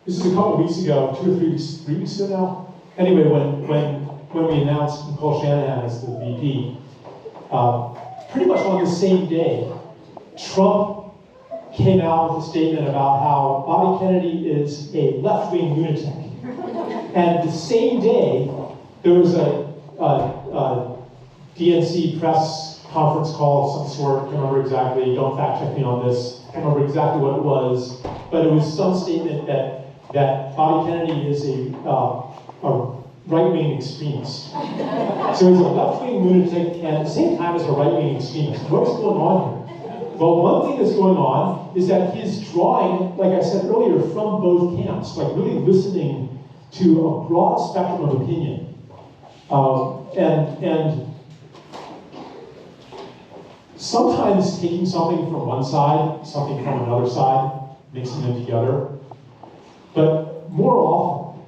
this is a couple of weeks ago, 2 or 3 weeks ago now. Anyway, when we announced Nicole Shanahan as the VP, pretty much on the same day, Trump came out with a statement about how Bobby Kennedy is a left-wing lunatic. And the same day, there was a DNC press conference call of some sort, I can't remember exactly, don't fact check me on this, I can't remember exactly what it was, but it was some statement that Bobby Kennedy is a right-wing extremist. So he's a left-wing lunatic and at the same time as a right-wing extremist. What's going on here? Well, one thing that's going on is that he's drawing, like I said earlier, from both camps, like really listening to a broad spectrum of opinion. And sometimes taking something from one side, something from another side, mixing them together. But more often,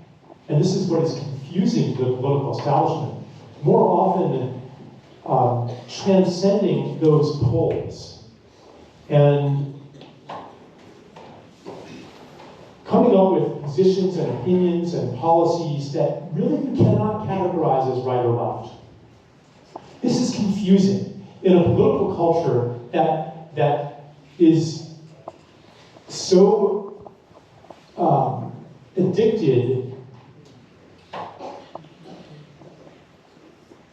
and this is what is confusing the political establishment, more often transcending those poles and coming up with positions and opinions and policies that really you cannot categorize as right or left. This is confusing in a political culture that is so addicted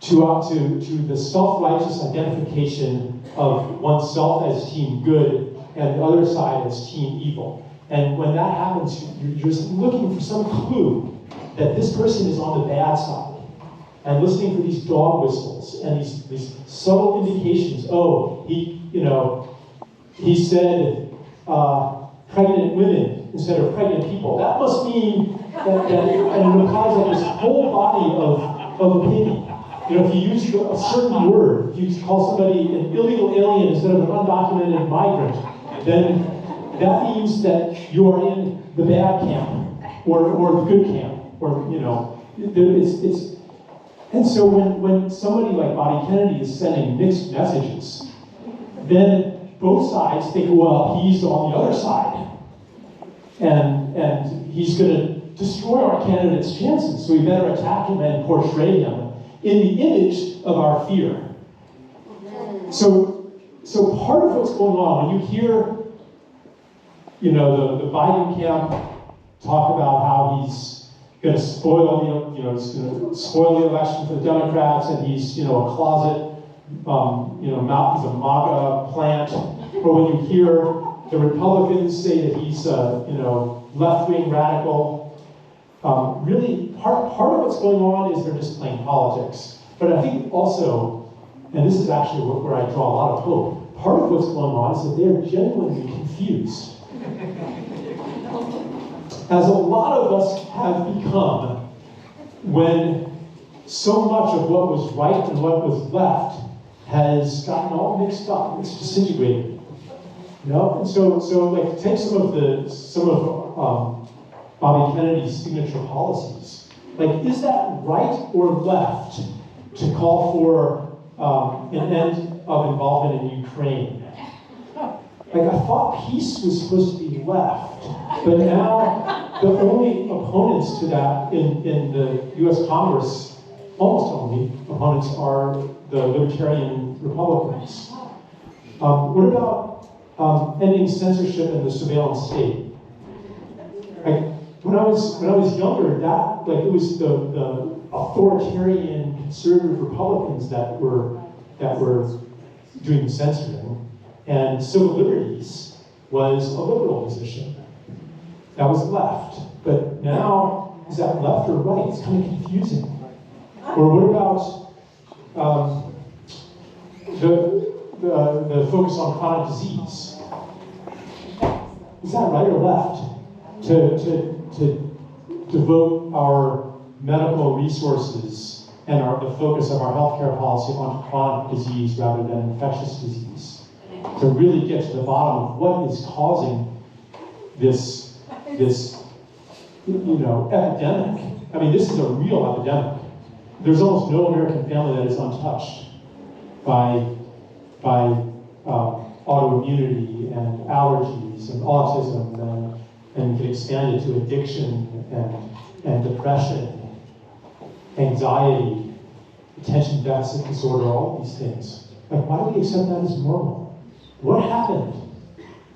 to the self-righteous identification of oneself as team good and the other side as team evil. And when that happens, you're just looking for some clue that this person is on the bad side and listening for these dog whistles and these subtle indications. Oh, he said pregnant women instead of pregnant people. That must mean that and it implies that this whole body of opinion. If you use a certain word, if you call somebody an illegal alien instead of an undocumented migrant, then that means that you are in the bad camp or the good camp, it's. And so when somebody like Bobby Kennedy is sending mixed messages, then both sides think, well, he's on the other side, and he's going to destroy our candidate's chances, so we better attack him and portray him in the image of our fear. So part of what's going on, when you hear, the Biden camp talk about how he's going to spoil the election for the Democrats, and he's, a closet, he's a MAGA plant, or when you hear the Republicans say that he's, left-wing radical, really, part of what's going on is they're just playing politics. But I think also, and this is actually where I draw a lot of hope, part of what's going on is that they're genuinely confused. As a lot of us have become when so much of what was right and what was left has gotten all mixed up, it's disintegrated. You know, and so like take some of Bobby Kennedy's signature policies. Like, is that right or left to call for an end of involvement in Ukraine? Like, I thought peace was supposed to be left, but now the only opponents to that in the U.S. Congress, almost only opponents, are the Libertarian Republicans. What about ending censorship in the surveillance state? Like, when I was younger, that like it was the authoritarian conservative Republicans that were doing the censoring, and civil liberties was a liberal position. That was left, but now is that left or right? It's kind of confusing. Or what about the focus on chronic disease? Is that right or left? To devote our medical resources and the focus of our healthcare policy on chronic disease rather than infectious disease, to really get to the bottom of what is causing this epidemic. I mean, this is a real epidemic. There's almost no American family that is untouched by autoimmunity and allergies and autism and can expand it to addiction and depression, anxiety, attention deficit disorder, all of these things. Like, why do we accept that as normal? What happened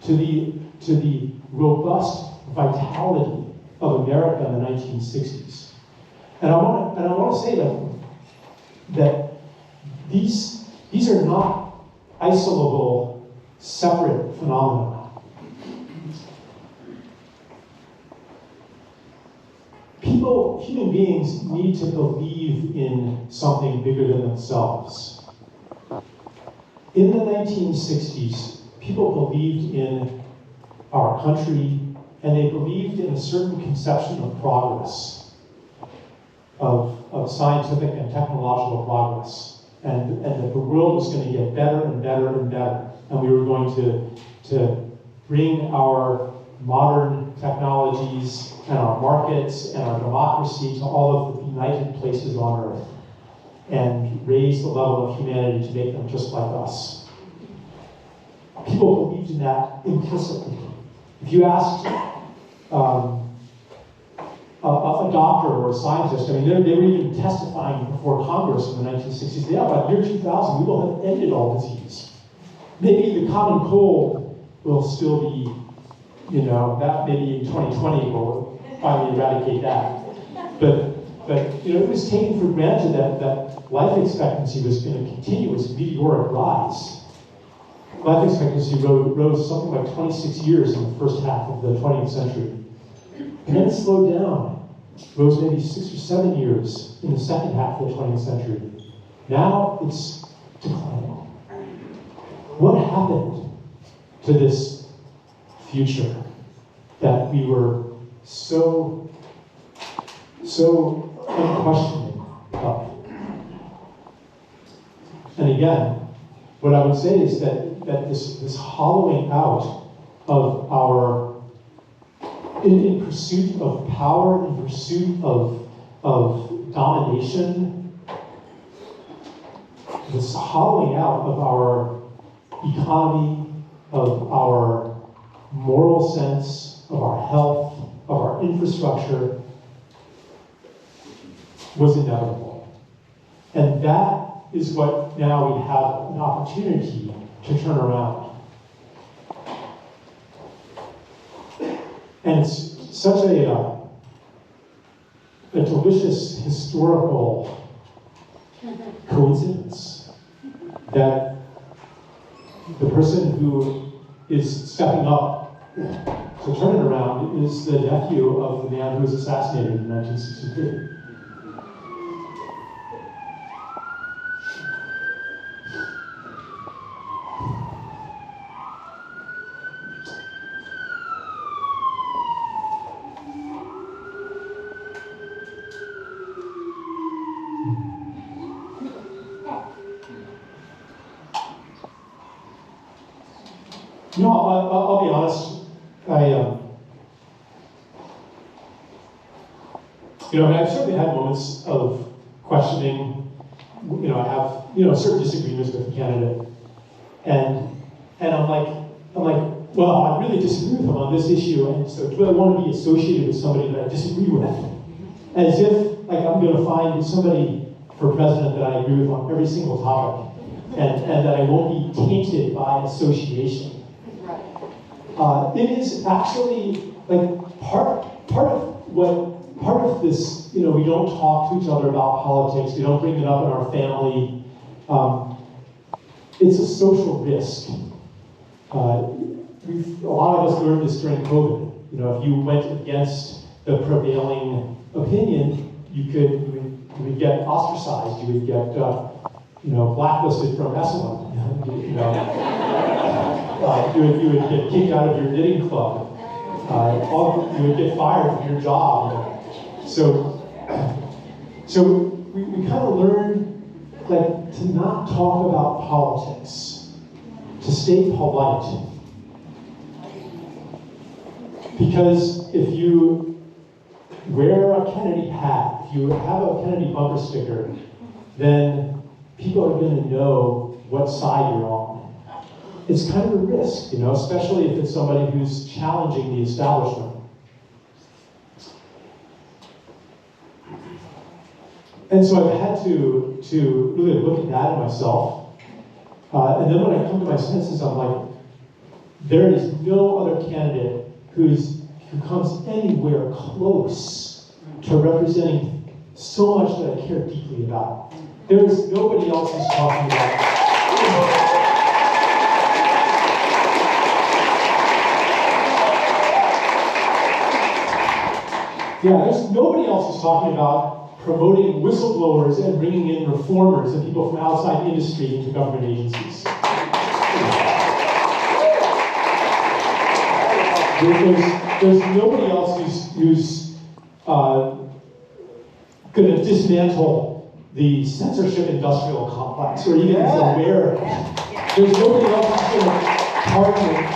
to the robust vitality of America in the 1960s? And I want to say that these are not isolable, separate phenomena. Human beings need to believe in something bigger than themselves. In the 1960s, people believed in our country, and they believed in a certain conception of progress, of scientific and technological progress, and that the world was going to get better and better and better, and we were going to bring our modern technologies and our markets and our democracy to all of the benighted places on earth and raise the level of humanity to make them just like us. People believed in that implicitly. If you asked a doctor or a scientist, I mean, they were even testifying before Congress in the 1960s. Yeah, by the year 2000, we will have ended all disease. Maybe the common cold will still be, that maybe in 2020 we'll finally eradicate that. But it was taken for granted that life expectancy was going to continue its meteoric rise. Life expectancy rose something like 26 years in the first half of the 20th century. And then it slowed down, rose maybe 6 or 7 years in the second half of the 20th century. Now it's declining. What happened to this future that we were so unquestioning of? And again, what I would say is that this hollowing out of our, in pursuit of power, in pursuit of domination, this hollowing out of our economy, of our moral sense, of our health, of our infrastructure, was inevitable. And that is what now we have an opportunity to turn around. And it's such a delicious historical coincidence that the person who is stepping up to turn it around is the nephew of the man who was assassinated in 1963. No, I'll be honest. I've certainly had moments of questioning. I have, certain disagreements with the candidate, and I'm like, well, I really disagree with him on this issue, and so do I want to be associated with somebody that I disagree with? As if, I'm going to find somebody for president that I agree with on every single topic, and that I won't be tainted by association. It is actually part of this. We don't talk to each other about politics. We don't bring it up in our family. It's a social risk. A lot of us learned this during COVID. If you went against the prevailing opinion, you would get ostracized. You would get blacklisted from Esalen. You would get kicked out of your knitting club. You would get fired from your job. So we kind of learned to not talk about politics, to stay polite. Because if you wear a Kennedy hat, if you have a Kennedy bumper sticker, then people are going to know what side you're on. It's kind of a risk, especially if it's somebody who's challenging the establishment. And so I've had to really look at that in myself. And then when I come to my senses, I'm like, there is no other candidate who comes anywhere close to representing so much that I care deeply about. There is nobody else who's talking about there's nobody else who's talking about promoting whistleblowers and bringing in reformers and people from outside the industry into government agencies. There's nobody else who's going to dismantle the censorship industrial complex or even is aware of it. There's nobody else who's going to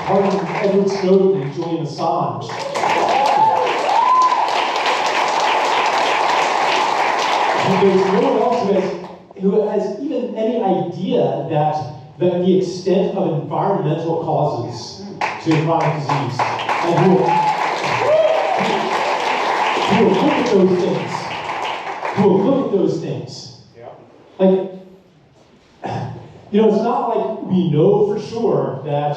pardon Edward Snowden and Julian Assange. And there's no one else who has even any idea that the extent of environmental causes to chronic disease. And who will look at those things. Who will look at those things. It's not like we know for sure that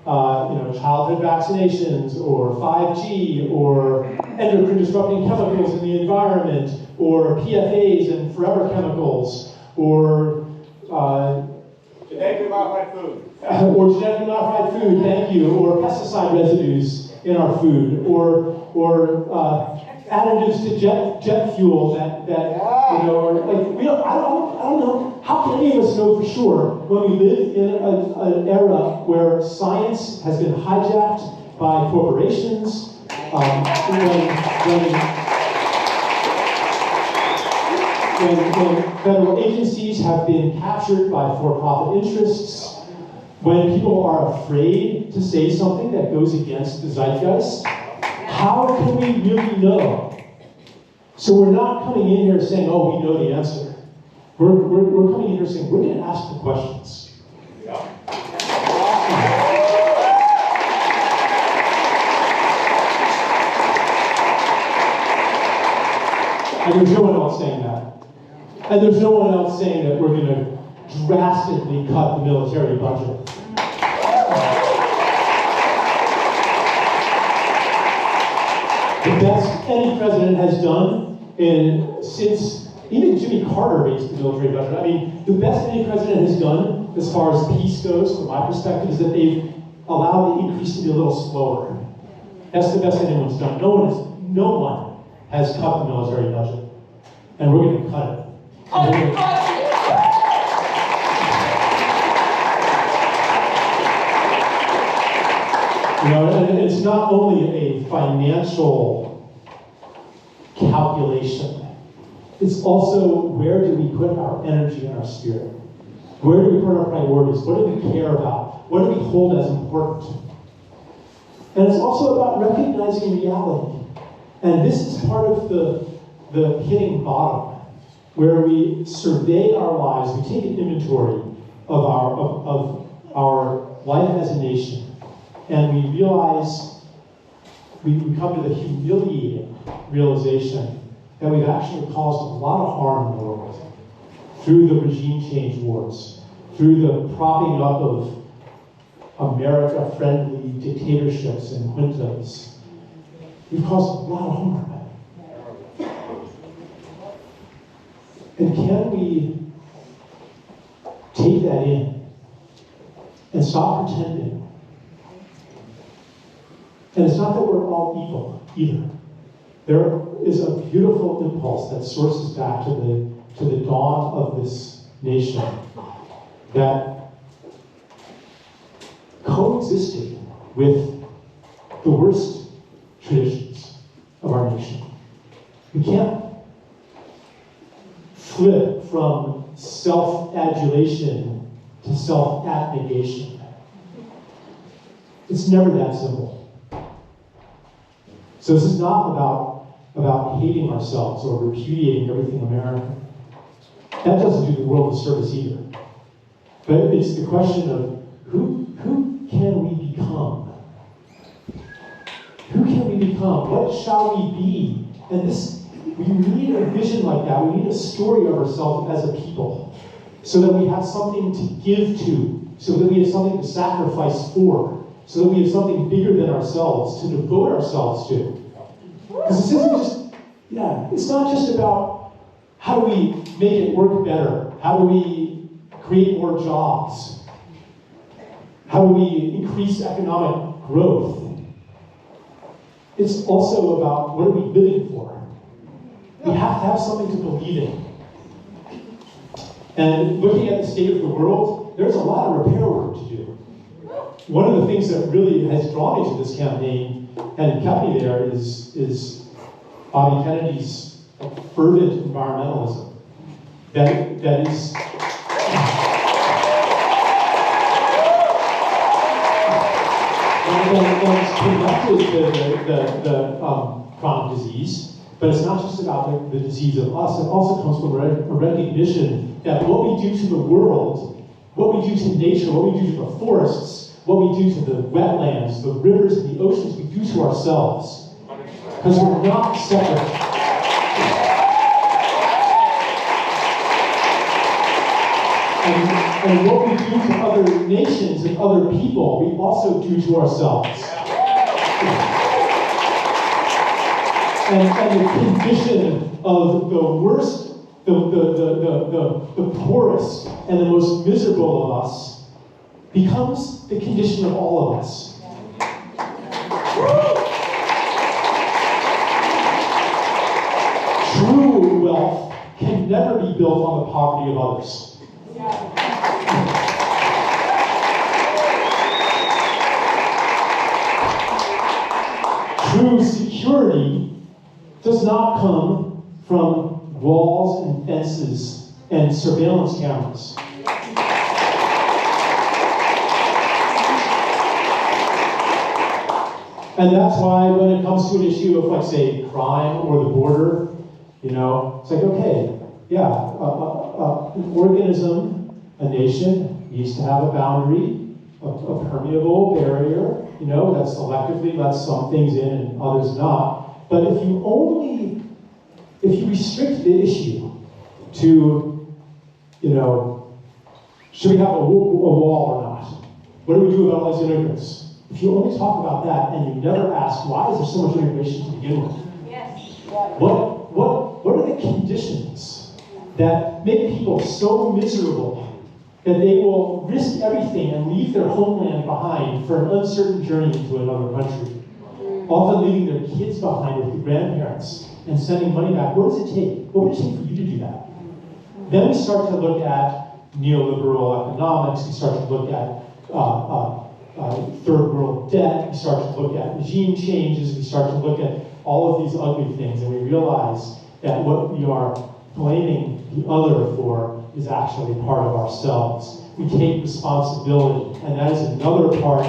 childhood vaccinations or 5G or endocrine disrupting chemicals in the environment or PFAs and forever chemicals or genetically modified food. Or genetically modified food, thank you, or pesticide residues in our food, or additives to jet fuel that I don't know. How can any of us know for sure when we live in an era where science has been hijacked by corporations, when federal agencies have been captured by for-profit interests, when people are afraid to say something that goes against the zeitgeist? How can we really know? So we're not coming in here saying, oh, we know the answer. We're coming in here saying, we're going to ask the questions. And there's no one else saying that. And there's no one else saying that we're going to drastically cut the military budget. The best any president has done since even Jimmy Carter raised the military budget. I mean, the best any president has done as far as peace goes, from my perspective, is that they've allowed the increase to be a little slower. That's the best anyone's done. No one has cut the military budget. And we're going to cut it. And it's not only a financial calculation, it's also where do we put our energy and our spirit? Where do we put our priorities? What do we care about? What do we hold as important? And it's also about recognizing reality. And this is part of the hitting bottom, where we survey our lives, we take an inventory of our life as a nation, and we realize, we come to the humiliating realization that we've actually caused a lot of harm in the world through the regime change wars, through the propping up of America-friendly dictatorships and juntas. We've caused a lot of harm. And can we take that in and stop pretending? And it's not that we're all evil either. There is a beautiful impulse that sources back to the dawn of this nation that coexisted with the worst traditions of our nation. We can't flip from self-adulation to self-abnegation. It's never that simple. So this is not about hating ourselves or repudiating everything American. That doesn't do the world a service either. But it's the question of who can we become? Who can we become? What shall we be? And we need a vision like that. We need a story of ourselves as a people, so that we have something to give to, so that we have something to sacrifice for, so that we have something bigger than ourselves to devote ourselves to. Because this isn't just, it's not just about how do we make it work better? How do we create more jobs? How do we increase economic growth? It's also about what are we living for? We have to have something to believe in. And looking at the state of the world, there's a lot of repair work to do. One of the things that really has drawn me to this campaign and kept me there is Bobby Kennedy's fervent environmentalism. That is connected to the chronic disease, but it's not just about the disease of us. It also comes from a recognition that what we do to the world, what we do to nature, what we do to the forests, what we do to the wetlands, the rivers, and the oceans, we do to ourselves. Because we're not separate. And what we do to other nations and other people, we also do to ourselves. And the condition of the worst, the poorest, and the most miserable of us becomes the condition of all of us. True wealth can never be built on the poverty of others. True security does not come from walls and fences and surveillance cameras. And that's why when it comes to an issue of, like, say, crime or the border, it's like, okay, an organism, a nation, needs to have a boundary, a permeable barrier, that selectively lets some things in and others not. But if you restrict the issue to, should we have a wall or not? What do we do about all these immigrants? If you only talk about that and you never ask, why is there so much immigration to begin with? Yes. What are the conditions that make people so miserable that they will risk everything and leave their homeland behind for an uncertain journey to another country, often leaving their kids behind with the grandparents and sending money back? What does it take? What would it take for you to do that? Then we start to look at neoliberal economics. We start to look at third world debt. We start to look at regime changes. We start to look at all of these ugly things, and we realize that what we are blaming the other for is actually part of ourselves. We take responsibility, and that is another part.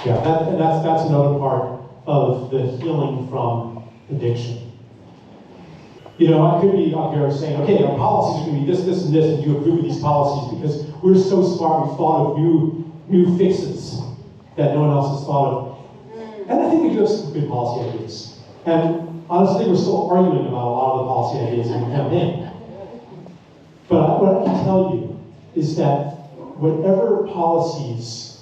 Yeah, that's another part of the healing from addiction. You know, I could be up here saying, okay, our policies are going to be this, and this, and you approve of these policies because we're so smart, we've thought of new fixes that no one else has thought of. And I think we do have some good policy ideas. And honestly, we're still arguing about a lot of the policy ideas in the campaign. But what I can tell you is that whatever policies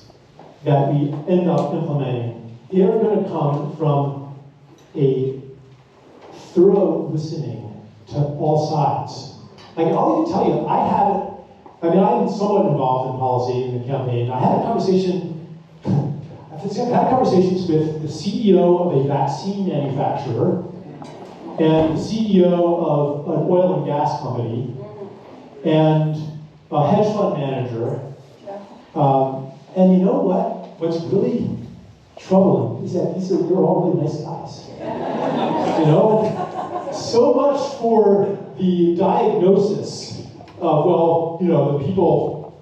that we end up implementing, they are going to come from a thorough listening to all sides. Like, I'll even tell you, I'm somewhat involved in policy in the campaign. I had conversations with the CEO of a vaccine manufacturer and the CEO of an oil and gas company and a hedge fund manager. And you know what? What's really troubling is that they're all really nice guys. You know? So much for the diagnosis of, well, you know, the people,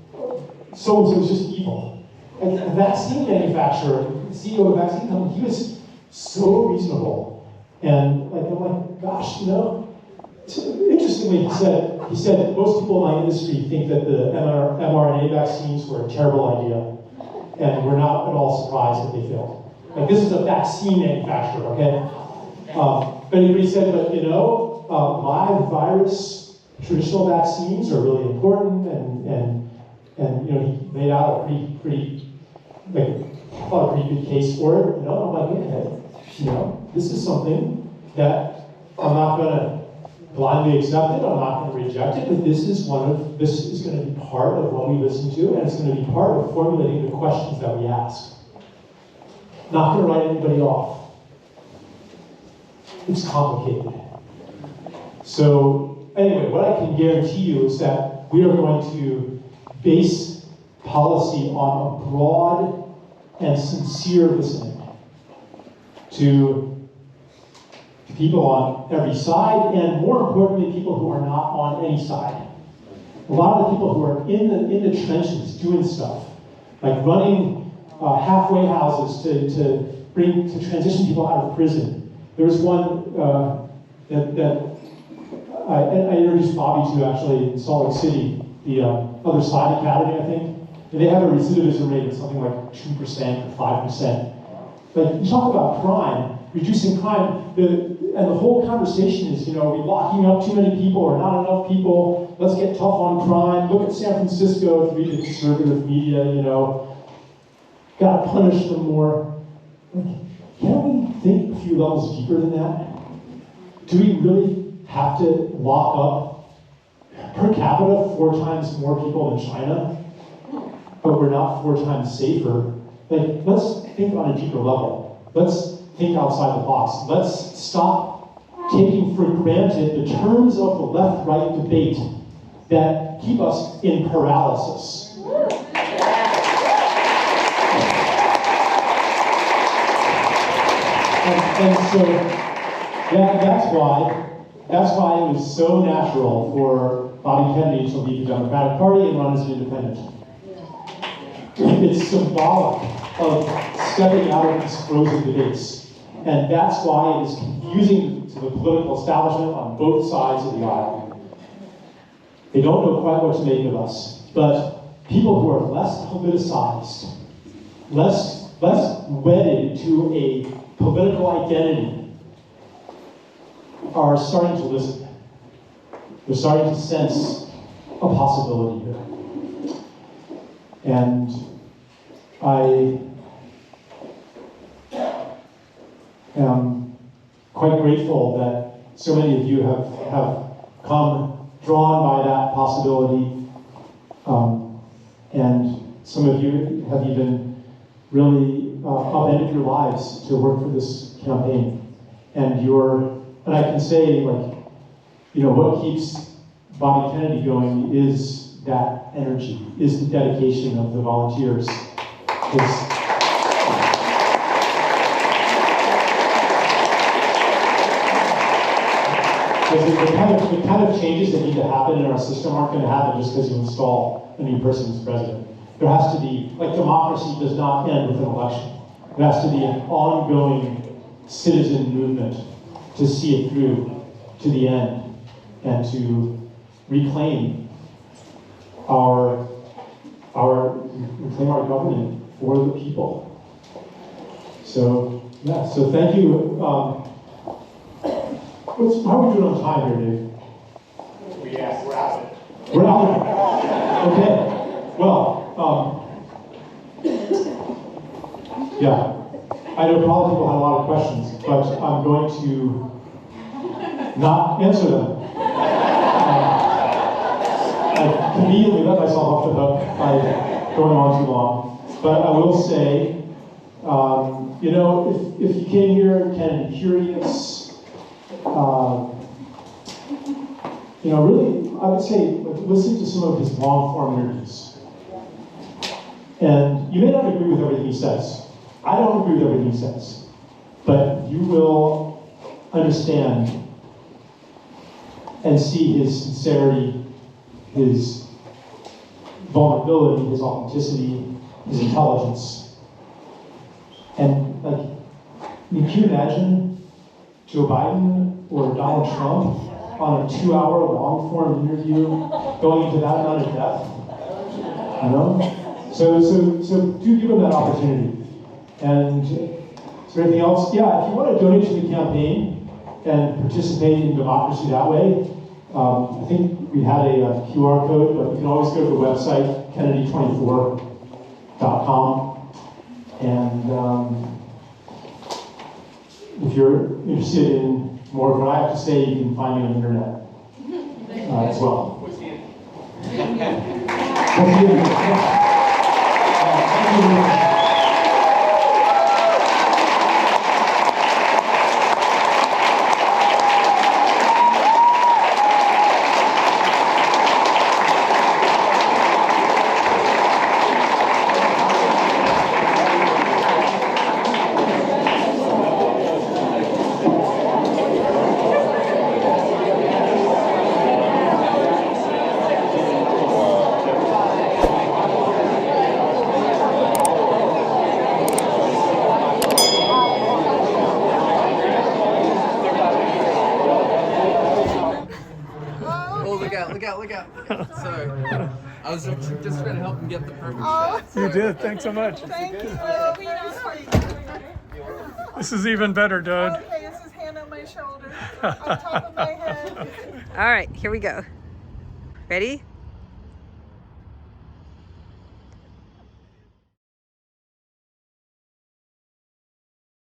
so-and-so is just evil. And a vaccine manufacturer, the CEO of a vaccine company, he was so reasonable. And like, I'm like, gosh, you know, interestingly, he said that most people in my industry think that the mRNA vaccines were a terrible idea. And we're not at all surprised that they failed. Like, this is a vaccine manufacturer, okay? But he said, but you know, live virus, traditional vaccines are really important, and you know, he laid out a pretty I thought a pretty good case for it. You know, I'm like, okay, you know, this is something that I'm not going to blindly accept it. I'm not going to reject it. But this is going to be part of what we listen to, and it's going to be part of formulating the questions that we ask. Not going to write anybody off. It's complicated. So anyway, what I can guarantee you is that we are going to base policy on a broad and sincere listening to people on every side, and more importantly, people who are not on any side. A lot of the people who are in the trenches doing stuff, like running halfway houses to transition people out of prison. There was one that I introduced Bobby to, actually, in Salt Lake City, the Other Side Academy, I think. And they have a recidivism rate of something like 2% or 5%. But you talk about crime, reducing crime, and the whole conversation is, you know, are we locking up too many people or not enough people? Let's get tough on crime. Look at San Francisco, if you read the conservative media, you know. Gotta punish them more. Like, can't we think a few levels deeper than that? Do we really have to lock up per capita 4 times more people than China, but we're not 4 times safer? Like, let's think on a deeper level. Let's think outside the box. Let's stop taking for granted the terms of the left-right debate that keep us in paralysis. And so that's why it was so natural for Bobby Kennedy to leave the Democratic Party and run as an independent. It's symbolic of stepping out of these frozen debates. And that's why it is confusing to the political establishment on both sides of the aisle. They don't know quite what to make of us. But people who are less politicized, less wedded to a political identity, are starting to listen. They're starting to sense a possibility here. And I am quite grateful that so many of you have come drawn by that possibility. And some of you have even really upended your lives to work for this campaign. And I can say, like, you know, what keeps Bobby Kennedy going is that energy, is the dedication of the volunteers. The kind of changes that need to happen in our system aren't going to happen just because you install a new person as president. There has to be, like, democracy does not end with an election. It has to be an ongoing citizen movement to see it through to the end and to reclaim our government for the people. So yeah, so thank you. How are we doing on time here, Dave? We're out of it. We're out of it. Okay. Well, yeah. I know probably people had a lot of questions, but I'm going to not answer them. I conveniently let myself off the hook by going on too long. But I will say, you know, if you came here kind of curious, you know, really, I would say, listen to some of his long-form interviews. And you may not agree with everything he says. I don't agree with everything he says. But you will understand and see his sincerity, his vulnerability, his authenticity, his intelligence. And, like, can you imagine Joe Biden or Donald Trump on a 2-hour long-form interview going into that amount of depth? You know? So do give them that opportunity. And is there anything else? Yeah, if you want to donate to the campaign and participate in democracy that way, I think we had a QR code, but you can always go to the website, kennedy24.com. And if you're interested in more of what I have to say, you can find me on the internet as well. What's the end? Thank you. Look out. Sorry. I was just trying to help him get the perfect shot. You did. Thanks so much. Thank you. This is even better, Doug. Okay, this is hand on my shoulder, on top of my head. All right, here we go. Ready?